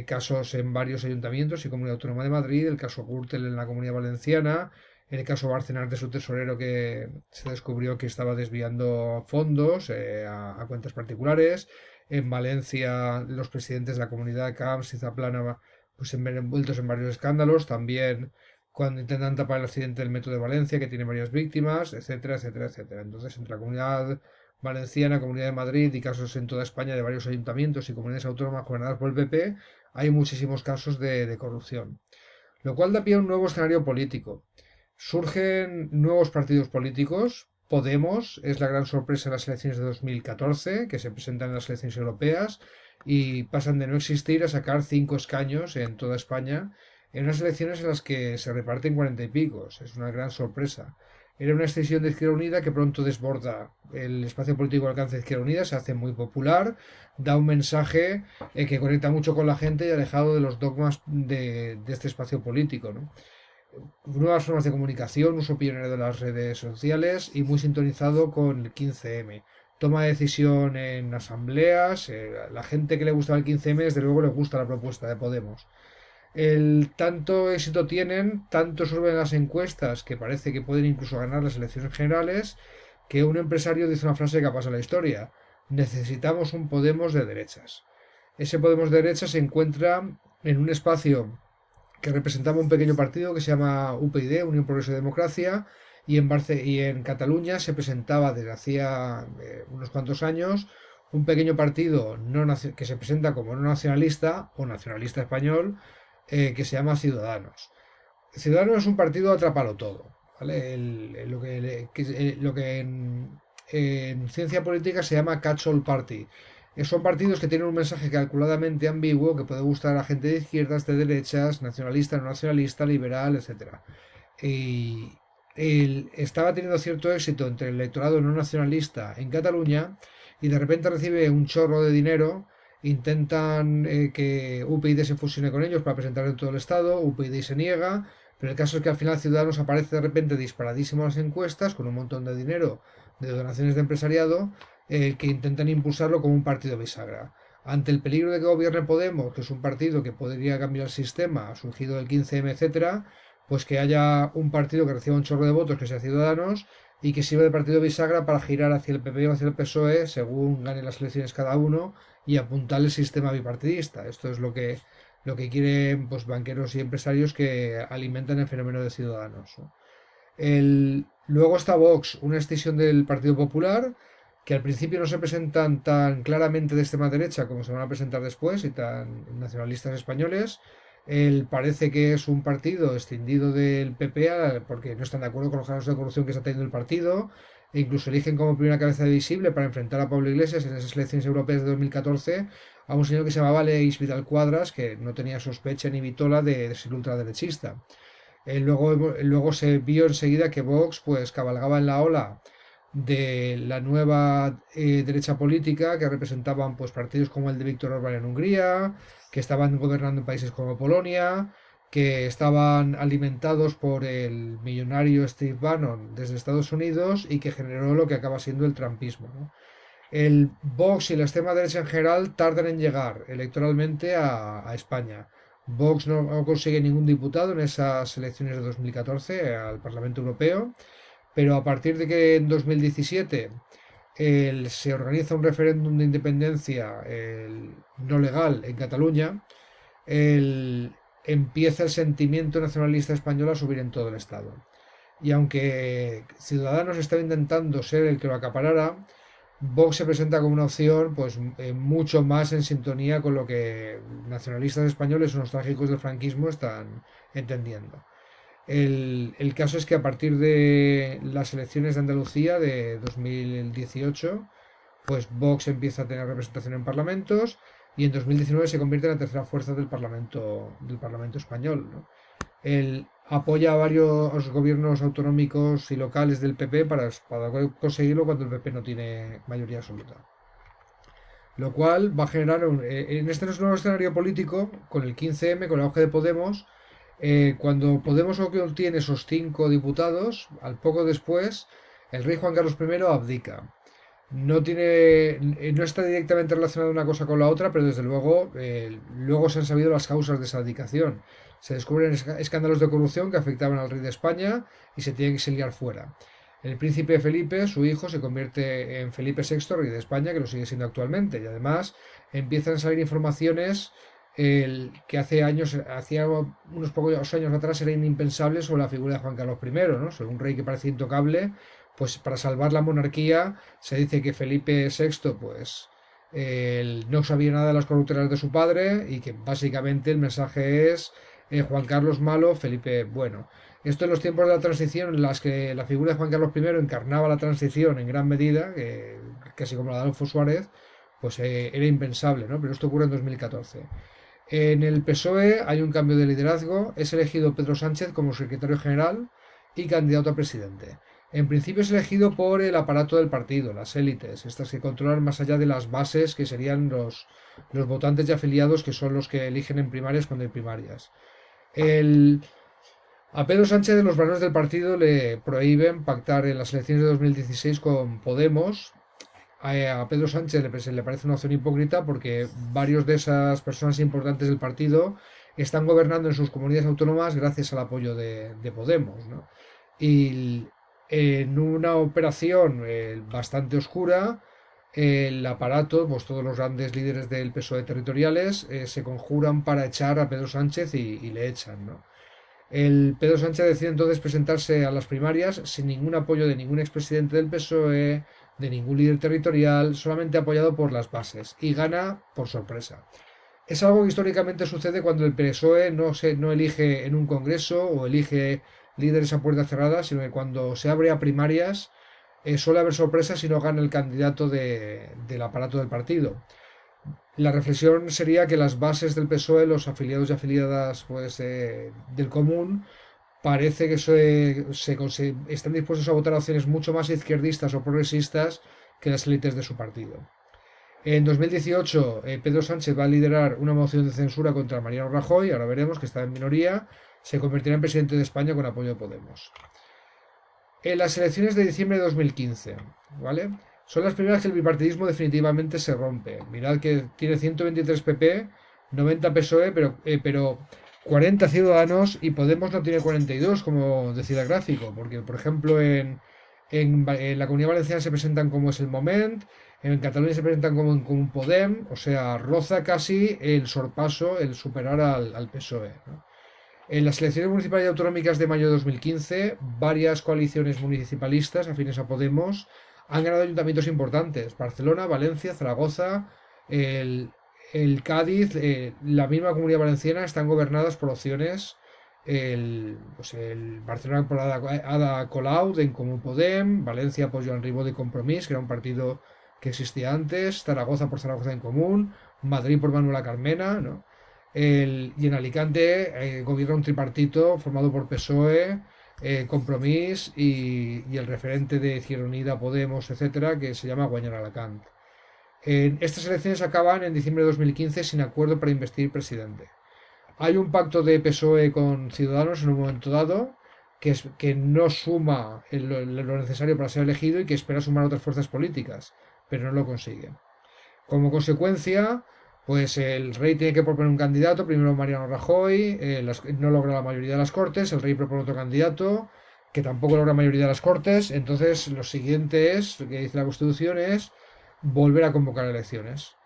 casos en varios ayuntamientos y Comunidad Autónoma de Madrid, el caso Gürtel en la Comunidad Valenciana, el caso Bárcenas de su tesorero que se descubrió que estaba desviando fondos a cuentas particulares. En Valencia, los presidentes de la comunidad Camps y Zaplana pues envueltos en varios escándalos, también cuando intentan tapar el accidente del metro de Valencia, que tiene varias víctimas, etcétera, etcétera, etcétera. Entonces, entre la comunidad valenciana, comunidad de Madrid y casos en toda España de varios ayuntamientos y comunidades autónomas gobernadas por el PP, hay muchísimos casos de corrupción. Lo cual da pie a un nuevo escenario político. Surgen nuevos partidos políticos. Podemos es la gran sorpresa en las elecciones de 2014, que se presentan en las elecciones europeas y pasan de no existir a sacar 5 escaños en toda España en unas elecciones en las que se reparten 40 y picos. Es una gran sorpresa. Era una extensión de Izquierda Unida que pronto desborda el espacio político de alcance de Izquierda Unida, se hace muy popular, da un mensaje que conecta mucho con la gente y alejado de los dogmas de este espacio político, ¿no? Nuevas formas de comunicación, uso pionero de las redes sociales y muy sintonizado con el 15M. Toma de decisión en asambleas. La gente que le gusta el 15M, desde luego le gusta la propuesta de Podemos. El tanto éxito tienen, tanto suben las encuestas, que parece que pueden incluso ganar las elecciones generales, que un empresario dice una frase que ha pasado a la historia. Necesitamos un Podemos de derechas. Ese Podemos de derechas se encuentra en un espacio que representaba un pequeño partido que se llama UPyD, Unión Progreso y Democracia, y en Cataluña se presentaba desde hacía unos cuantos años un pequeño partido que se presenta como no nacionalista o nacionalista español, que se llama Ciudadanos. Ciudadanos es un partido atrapalo todo, ¿vale? Lo que en ciencia política se llama catch-all party. Son partidos que tienen un mensaje calculadamente ambiguo que puede gustar a gente de izquierdas, de derechas, nacionalista, no nacionalista, liberal, etcétera. Y estaba teniendo cierto éxito entre el electorado no nacionalista en Cataluña y de repente recibe un chorro de dinero. Intentan que UPyD se fusione con ellos para presentar en todo el Estado. UPyD se niega, pero el caso es que al final Ciudadanos aparece de repente disparadísimo en las encuestas con un montón de dinero de donaciones de empresariado, que intentan impulsarlo como un partido bisagra. Ante el peligro de que gobierne Podemos, que es un partido que podría cambiar el sistema, surgido del 15M, etcétera, pues que haya un partido que reciba un chorro de votos, que sea Ciudadanos, y que sirva de partido bisagra para girar hacia el PP o hacia el PSOE según gane las elecciones cada uno y apuntar el sistema bipartidista. Esto es lo que quieren pues, banqueros y empresarios que alimentan el fenómeno de Ciudadanos, ¿no? Luego está Vox, una extensión del Partido Popular, que al principio no se presentan tan claramente de extrema derecha como se van a presentar después y tan nacionalistas españoles, Parece que es un partido escindido del PP porque no están de acuerdo con los casos de corrupción que está teniendo el partido. E incluso eligen como primera cabeza visible para enfrentar a Pablo Iglesias en esas elecciones europeas de 2014 a un señor que se llamaba Leis Vidal Cuadras, que no tenía sospecha ni vitola de ser ultraderechista. Luego se vio enseguida que Vox pues cabalgaba en la ola de la nueva derecha política que representaban pues partidos como el de Víctor Orbán en Hungría, que estaban gobernando en países como Polonia, que estaban alimentados por el millonario Steve Bannon desde Estados Unidos y que generó lo que acaba siendo el trumpismo, ¿no? El Vox y la extrema derecha en general tardan en llegar electoralmente a España. Vox no consigue ningún diputado en esas elecciones de 2014 al Parlamento Europeo, pero a partir de que en 2017 se organiza un referéndum de independencia no legal en Cataluña, empieza el sentimiento nacionalista español a subir en todo el Estado. Y aunque Ciudadanos estaba intentando ser el que lo acaparara, Vox se presenta como una opción pues mucho más en sintonía con lo que nacionalistas españoles o nostálgicos del franquismo están entendiendo. El caso es que a partir de las elecciones de Andalucía de 2018, pues Vox empieza a tener representación en parlamentos y en 2019 se convierte en la tercera fuerza del Parlamento español, ¿no? Él apoya a varios gobiernos autonómicos y locales del PP para conseguirlo cuando el PP no tiene mayoría absoluta. Lo cual va a generar, en este nuevo escenario político, con el 15M, con el auge de Podemos, cuando Podemos obtiene esos 5 diputados, al poco después, el rey Juan Carlos I abdica. No está directamente relacionada una cosa con la otra, pero desde luego se han sabido las causas de esa abdicación. Se descubren escándalos de corrupción que afectaban al rey de España y se tiene que exiliar fuera. El príncipe Felipe, su hijo, se convierte en Felipe VI, rey de España, que lo sigue siendo actualmente. Y además empiezan a salir informaciones que hacía unos pocos años atrás era impensable sobre la figura de Juan Carlos I, ¿no? Sobre un rey que parecía intocable, pues para salvar la monarquía se dice que Felipe VI, pues él no sabía nada de las corruptelas de su padre y que básicamente el mensaje es Juan Carlos malo, Felipe bueno. Esto en los tiempos de la transición, en las que la figura de Juan Carlos I encarnaba la transición en gran medida, casi como la de Adolfo Suárez, pues era impensable, ¿no? Pero esto ocurre en 2014. En el PSOE hay un cambio de liderazgo, es elegido Pedro Sánchez como secretario general y candidato a presidente. En principio es elegido por el aparato del partido, las élites, estas que controlan más allá de las bases, que serían los votantes y afiliados, que son los que eligen en primarias cuando hay primarias. A Pedro Sánchez de los varones del partido le prohíben pactar en las elecciones de 2016 con Podemos. A Pedro Sánchez le parece una opción hipócrita porque varios de esas personas importantes del partido están gobernando en sus comunidades autónomas gracias al apoyo de Podemos, ¿no? Y en una operación bastante oscura, el aparato, pues todos los grandes líderes del PSOE territoriales se conjuran para echar a Pedro Sánchez y le echan, ¿no? El Pedro Sánchez decide entonces presentarse a las primarias sin ningún apoyo de ningún expresidente del PSOE, de ningún líder territorial, solamente apoyado por las bases, y gana por sorpresa. Es algo que históricamente sucede cuando el PSOE no elige en un congreso o elige líderes a puerta cerrada, sino que cuando se abre a primarias suele haber sorpresas si no gana el candidato del aparato del partido. La reflexión sería que las bases del PSOE, los afiliados y afiliadas pues, del común, parece que están dispuestos a votar opciones mucho más izquierdistas o progresistas que las élites de su partido. En 2018, Pedro Sánchez va a liderar una moción de censura contra Mariano Rajoy, ahora veremos que está en minoría, se convertirá en presidente de España con apoyo de Podemos. En las elecciones de diciembre de 2015, ¿vale? Son las primeras que el bipartidismo definitivamente se rompe. Mirad que tiene 123 PP, 90 PSOE, pero 40 Ciudadanos y Podemos no tiene 42, como decía el gráfico, porque por ejemplo en la Comunidad Valenciana se presentan como es el Moment, en Cataluña se presentan como un Podem, o sea, roza casi el sorpaso, el superar al PSOE, ¿no? En las elecciones municipales y autonómicas de mayo de 2015, varias coaliciones municipalistas afines a Podemos han ganado ayuntamientos importantes: Barcelona, Valencia, Zaragoza, el, el Cádiz, la misma Comunidad Valenciana están gobernadas por opciones. El Barcelona por Ada Colau de En Comú Podem, Valencia por Joan Ribó de Compromís, que era un partido que existía antes, Zaragoza por Zaragoza en Común, Madrid por Manuela Carmena, ¿no? Y en Alicante gobierna un tripartito formado por PSOE, Compromís y el referente de Izquierda Unida, Podemos, etcétera, que se llama Guanyar Alacant. Estas elecciones acaban en diciembre de 2015 sin acuerdo para investir presidente. Hay un pacto de PSOE con Ciudadanos en un momento dado que no suma lo necesario para ser elegido y que espera sumar otras fuerzas políticas, pero no lo consigue. Como consecuencia, pues el rey tiene que proponer un candidato, primero Mariano Rajoy, no logra la mayoría de las Cortes, el rey propone otro candidato, que tampoco logra la mayoría de las Cortes, entonces lo siguiente es, lo que dice la Constitución, es volver a convocar elecciones.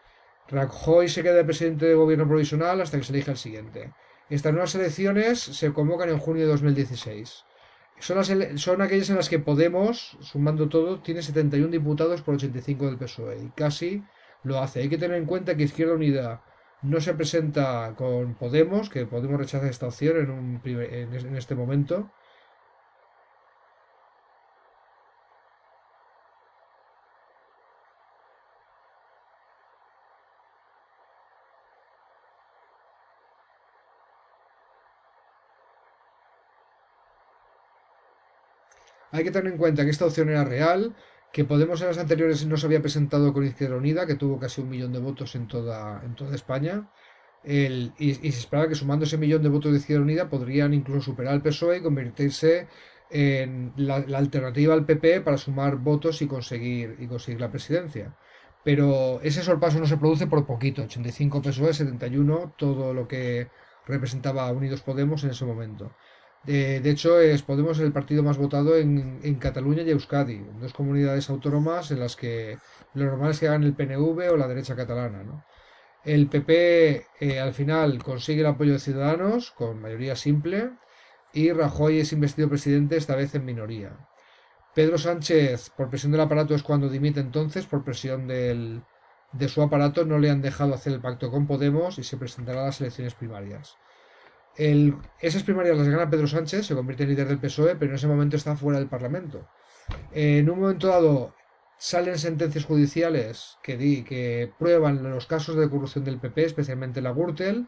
Rajoy se queda de presidente de gobierno provisional hasta que se elija el siguiente. Estas nuevas elecciones se convocan en junio de 2016. Son aquellas en las que Podemos, sumando todo, tiene 71 diputados por 85 del PSOE y casi lo hace. Hay que tener en cuenta que Izquierda Unida no se presenta con Podemos, que Podemos rechaza esta opción en este momento. Hay que tener en cuenta que esta opción era real, que Podemos en las anteriores no se había presentado con Izquierda Unida, que tuvo casi 1 millón de votos en toda España. Y se esperaba que sumando ese millón de votos de Izquierda Unida podrían incluso superar al PSOE y convertirse en la alternativa al PP para sumar votos y conseguir la presidencia. Pero ese sorpaso no se produce por poquito, 85 PSOE, 71, todo lo que representaba a Unidos Podemos en ese momento. De hecho, Podemos el partido más votado en Cataluña y Euskadi, dos comunidades autónomas en las que lo normal es que hagan el PNV o la derecha catalana, ¿no? El PP al final consigue el apoyo de Ciudadanos con mayoría simple y Rajoy es investido presidente, esta vez en minoría. Pedro Sánchez, por presión del aparato, es cuando dimite entonces, por presión de su aparato, no le han dejado hacer el pacto con Podemos y se presentará a las elecciones primarias. Esas primarias las gana Pedro Sánchez, se convierte en líder del PSOE, pero en ese momento está fuera del Parlamento. En un momento dado salen sentencias judiciales que prueban los casos de corrupción del PP, especialmente la Gürtel,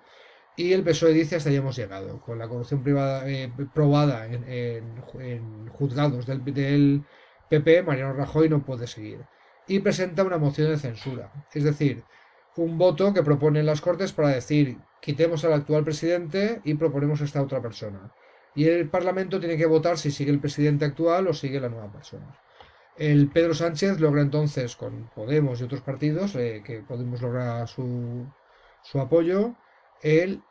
y el PSOE dice hasta ahí hemos llegado. Con la corrupción probada en juzgados del PP, Mariano Rajoy no puede seguir. Y presenta una moción de censura. Es decir, un voto que proponen las Cortes para decir quitemos al actual presidente y proponemos a esta otra persona. Y el Parlamento tiene que votar si sigue el presidente actual o sigue la nueva persona. El Pedro Sánchez logra entonces, con Podemos y otros partidos, que Podemos logra su apoyo, el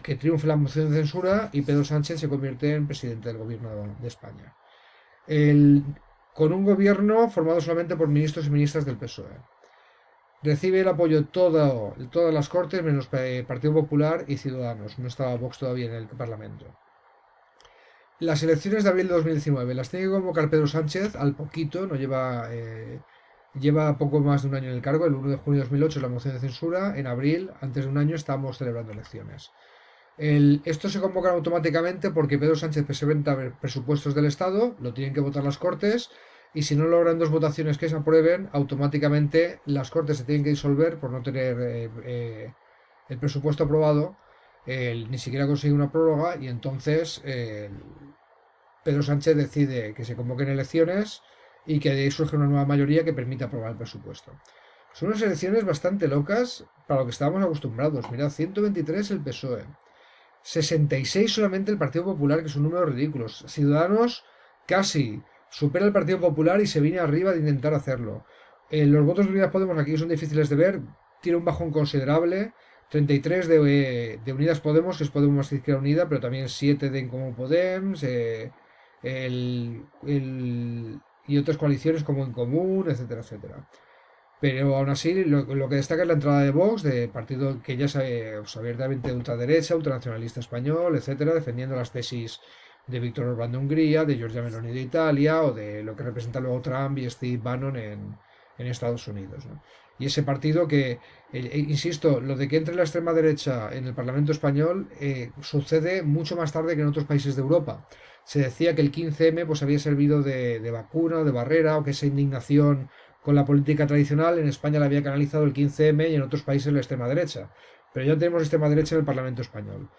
que triunfe la moción de censura y Pedro Sánchez se convierte en presidente del gobierno de España. El, con un gobierno formado solamente por ministros y ministras del PSOE. Recibe el apoyo de todas las Cortes, menos Partido Popular y Ciudadanos. No estaba Vox todavía en el Parlamento. Las elecciones de abril de 2019 las tiene que convocar Pedro Sánchez al poquito, no lleva poco más de un año en el cargo. El 1 de junio de 2008 es la moción de censura. En abril, antes de un año, estamos celebrando elecciones. Esto se convoca automáticamente porque Pedro Sánchez presenta presupuestos del Estado, lo tienen que votar las Cortes y si no logran dos votaciones que se aprueben, automáticamente las Cortes se tienen que disolver por no tener el presupuesto aprobado, ni siquiera consigue una prórroga y entonces Pedro Sánchez decide que se convoquen elecciones y que de ahí surge una nueva mayoría que permita aprobar el presupuesto. Son unas elecciones bastante locas para lo que estábamos acostumbrados. Mirad, 123 el PSOE, 66 solamente el Partido Popular, que son números ridículos. Ciudadanos casi supera el Partido Popular y se viene arriba de intentar hacerlo. Los votos de Unidas Podemos aquí son difíciles de ver, tiene un bajón considerable. 33 de Unidas Podemos, que es Podemos más Izquierda Unida, pero también 7 de En Comú Podem, y otras coaliciones como En Común, etcétera, etcétera. Pero aún así, lo que destaca es la entrada de Vox, de partido que ya sabe abiertamente de ultraderecha, ultranacionalista español, etcétera, defendiendo las tesis de Víctor Orbán de Hungría, de Giorgia Meloni de Italia, o de lo que representa luego Trump y Steve Bannon en Estados Unidos, ¿no? Y ese partido que, insisto, lo de que entre la extrema derecha en el Parlamento español sucede mucho más tarde que en otros países de Europa. Se decía que el 15M pues, había servido de vacuna, de barrera, o que esa indignación con la política tradicional en España la había canalizado el 15M y en otros países la extrema derecha. Pero ya tenemos extrema derecha en el Parlamento español.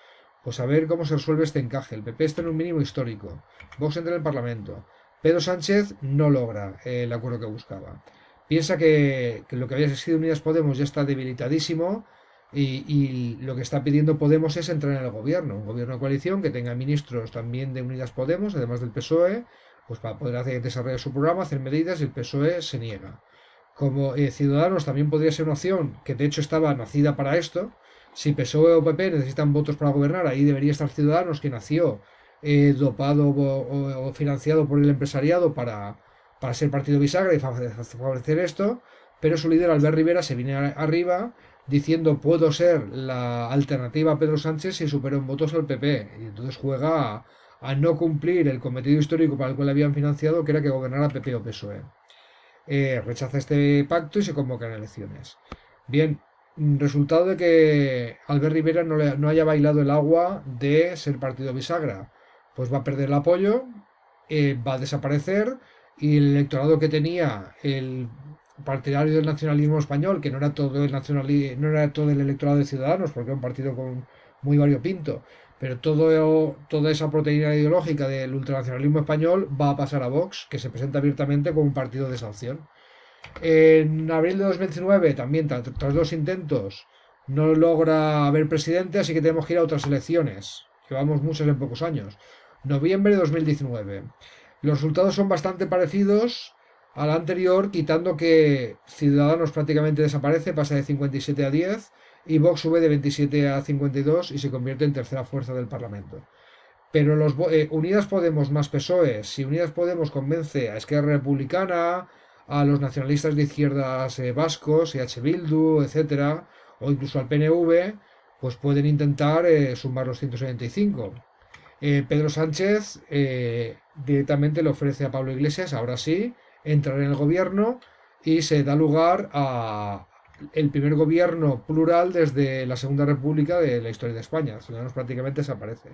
Pues a ver cómo se resuelve este encaje. El PP está en un mínimo histórico. Vox entra en el Parlamento. Pedro Sánchez no logra el acuerdo que buscaba. Piensa que lo que había sido Unidas Podemos ya está debilitadísimo y lo que está pidiendo Podemos es entrar en el gobierno. Un gobierno de coalición que tenga ministros también de Unidas Podemos, además del PSOE, pues para poder desarrollar su programa, hacer medidas y el PSOE se niega. Como Ciudadanos también podría ser una opción, que de hecho estaba nacida para esto. Si PSOE o PP necesitan votos para gobernar, ahí debería estar Ciudadanos, que nació dopado o financiado por el empresariado para ser partido bisagra y favorecer esto, pero su líder Albert Rivera se viene arriba diciendo puedo ser la alternativa a Pedro Sánchez si supero en votos al PP, y entonces juega a no cumplir el cometido histórico para el cual habían financiado, que era que gobernara PP o PSOE. Rechaza este pacto y se convocan elecciones. Bien, resultado de que Albert Rivera no haya bailado el agua de ser partido bisagra, pues va a perder el apoyo, va a desaparecer y el electorado que tenía el partidario del nacionalismo español, que no era todo no era todo el electorado de Ciudadanos, porque era un partido muy variopinto, pero toda esa proteína ideológica del ultranacionalismo español va a pasar a Vox, que se presenta abiertamente como un partido de esa opción. En abril de 2019, también tras dos intentos, no logra haber presidente, así que tenemos que ir a otras elecciones. Llevamos muchas en pocos años. Noviembre de 2019. Los resultados son bastante parecidos al anterior, quitando que Ciudadanos prácticamente desaparece, pasa de 57 a 10, y Vox sube de 27 a 52 y se convierte en tercera fuerza del Parlamento. Pero Unidas Podemos más PSOE, si Unidas Podemos convence a Esquerra Republicana, a los nacionalistas de izquierdas vascos, EH Bildu, etcétera, o incluso al PNV, pues pueden intentar sumar los 175. Pedro Sánchez directamente le ofrece a Pablo Iglesias, ahora sí, entrar en el gobierno y se da lugar a el primer gobierno plural desde la Segunda República de la historia de España. Ciudadanos prácticamente desaparece.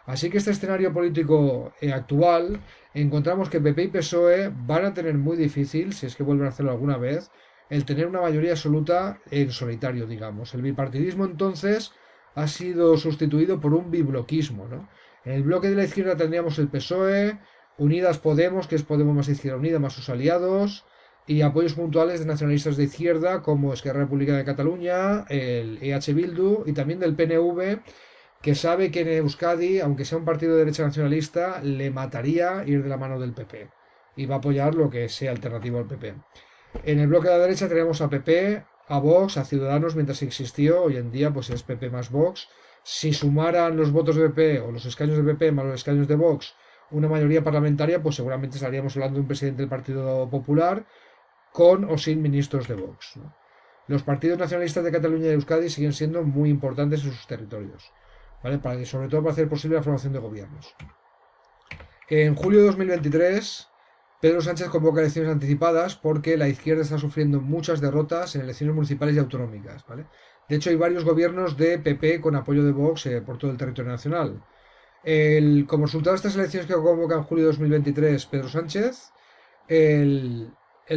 Así que este escenario político actual, encontramos que PP y PSOE van a tener muy difícil, si es que vuelven a hacerlo alguna vez, el tener una mayoría absoluta en solitario, digamos. El bipartidismo entonces ha sido sustituido por un bibloquismo, ¿no? En el bloque de la izquierda tendríamos el PSOE, Unidas Podemos, que es Podemos más Izquierda Unida, más sus aliados, y apoyos puntuales de nacionalistas de izquierda como Esquerra Republicana de Cataluña, el EH Bildu y también del PNV, que sabe que en Euskadi, aunque sea un partido de derecha nacionalista, le mataría ir de la mano del PP y va a apoyar lo que sea alternativo al PP. En el bloque de la derecha tenemos a PP, a Vox, a Ciudadanos mientras existió, hoy en día pues es PP más Vox. Si sumaran los votos de PP o los escaños de PP más los escaños de Vox una mayoría parlamentaria, pues seguramente estaríamos hablando de un presidente del Partido Popular con o sin ministros de Vox, ¿no? Los partidos nacionalistas de Cataluña y Euskadi siguen siendo muy importantes en sus territorios, ¿vale? Sobre todo para hacer posible la formación de gobiernos. En julio de 2023, Pedro Sánchez convoca elecciones anticipadas porque la izquierda está sufriendo muchas derrotas en elecciones municipales y autonómicas, ¿vale? De hecho, hay varios gobiernos de PP con apoyo de Vox por todo el territorio nacional. Como resultado de estas elecciones que convoca en julio de 2023 Pedro Sánchez, el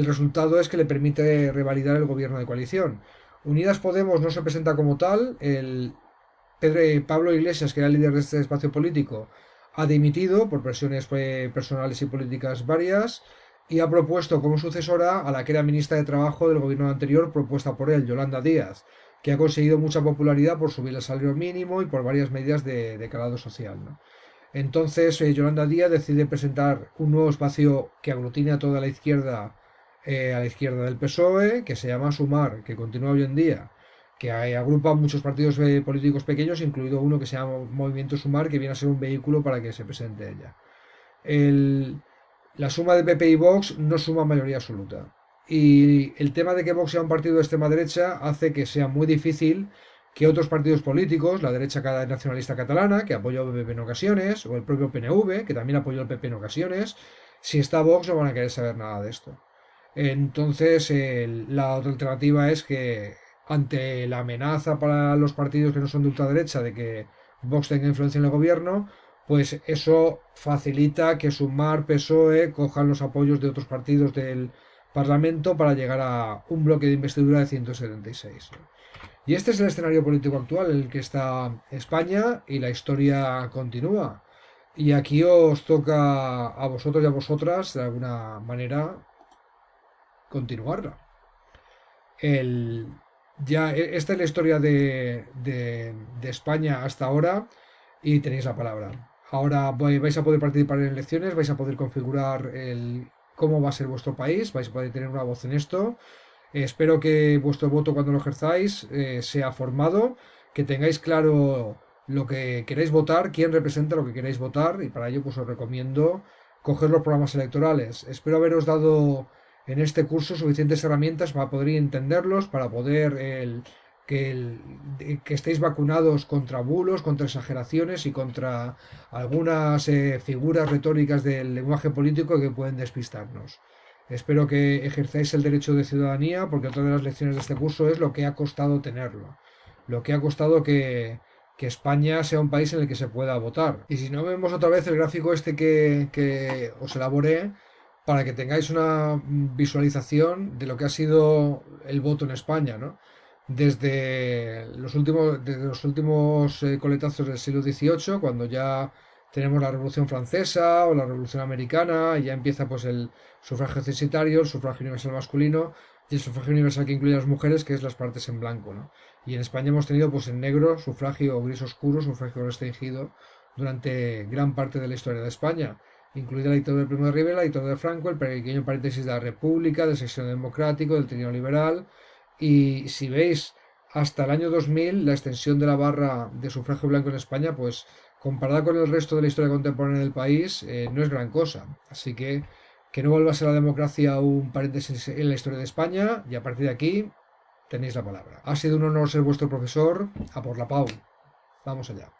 resultado es que le permite revalidar el gobierno de coalición. Unidas Podemos no se presenta como tal. Pablo Iglesias, que era el líder de este espacio político, ha dimitido por presiones personales y políticas varias y ha propuesto como sucesora a la que era ministra de Trabajo del gobierno anterior, propuesta por él, Yolanda Díaz, que ha conseguido mucha popularidad por subir el salario mínimo y por varias medidas de calado social, ¿no? Entonces, Yolanda Díaz decide presentar un nuevo espacio que aglutine a toda la izquierda, a la izquierda del PSOE, que se llama Sumar, que continúa hoy en día, que agrupa muchos partidos políticos pequeños, incluido uno que se llama Movimiento Sumar, que viene a ser un vehículo para que se presente ella. La suma de PP y Vox no suma mayoría absoluta. Y el tema de que Vox sea un partido de extrema derecha hace que sea muy difícil que otros partidos políticos, la derecha nacionalista catalana, que apoyó al PP en ocasiones, o el propio PNV, que también apoyó al PP en ocasiones, si está Vox no van a querer saber nada de esto. Entonces, la otra alternativa es que ante la amenaza para los partidos que no son de ultraderecha de que Vox tenga influencia en el gobierno, pues eso facilita que Sumar, PSOE cojan los apoyos de otros partidos del Parlamento para llegar a un bloque de investidura de 176. Y este es el escenario político actual en el que está España y la historia continúa. Y aquí os toca a vosotros y a vosotras, de alguna manera, continuarla. El, esta es la historia de España hasta ahora y tenéis la palabra. Ahora vais a poder participar en elecciones, vais a poder configurar cómo va a ser vuestro país, vais a poder tener una voz en esto. Espero que vuestro voto cuando lo ejerzáis sea formado, que tengáis claro lo que queréis votar, quién representa lo que queréis votar y para ello pues os recomiendo coger los programas electorales. Espero haberos dado en este curso suficientes herramientas para poder entenderlos, para poder que estéis vacunados contra bulos, contra exageraciones y contra algunas figuras retóricas del lenguaje político que pueden despistarnos. Espero que ejerzáis el derecho de ciudadanía, porque otra de las lecciones de este curso es lo que ha costado tenerlo, lo que ha costado que España sea un país en el que se pueda votar. Y si no, vemos otra vez el gráfico este que os elaboré para que tengáis una visualización de lo que ha sido el voto en España, ¿no? Desde los últimos coletazos del siglo XVIII, cuando ya tenemos la Revolución Francesa o la Revolución Americana, y ya empieza pues el sufragio censitario, el sufragio universal masculino y el sufragio universal que incluye a las mujeres, que es las partes en blanco, ¿no? Y en España hemos tenido pues en negro, sufragio gris oscuro, sufragio restringido durante gran parte de la historia de España, incluida la dictadura del Primo de Rivera, la dictadura de Franco, el pequeño paréntesis de la República, del sexenio democrático, del trienio liberal, y si veis hasta el año 2000 la extensión de la barra de sufragio blanco en España, pues comparada con el resto de la historia contemporánea del país, no es gran cosa. Así que no vuelva a ser la democracia un paréntesis en la historia de España y a partir de aquí tenéis la palabra. Ha sido un honor ser vuestro profesor. A por la Pau. Vamos allá.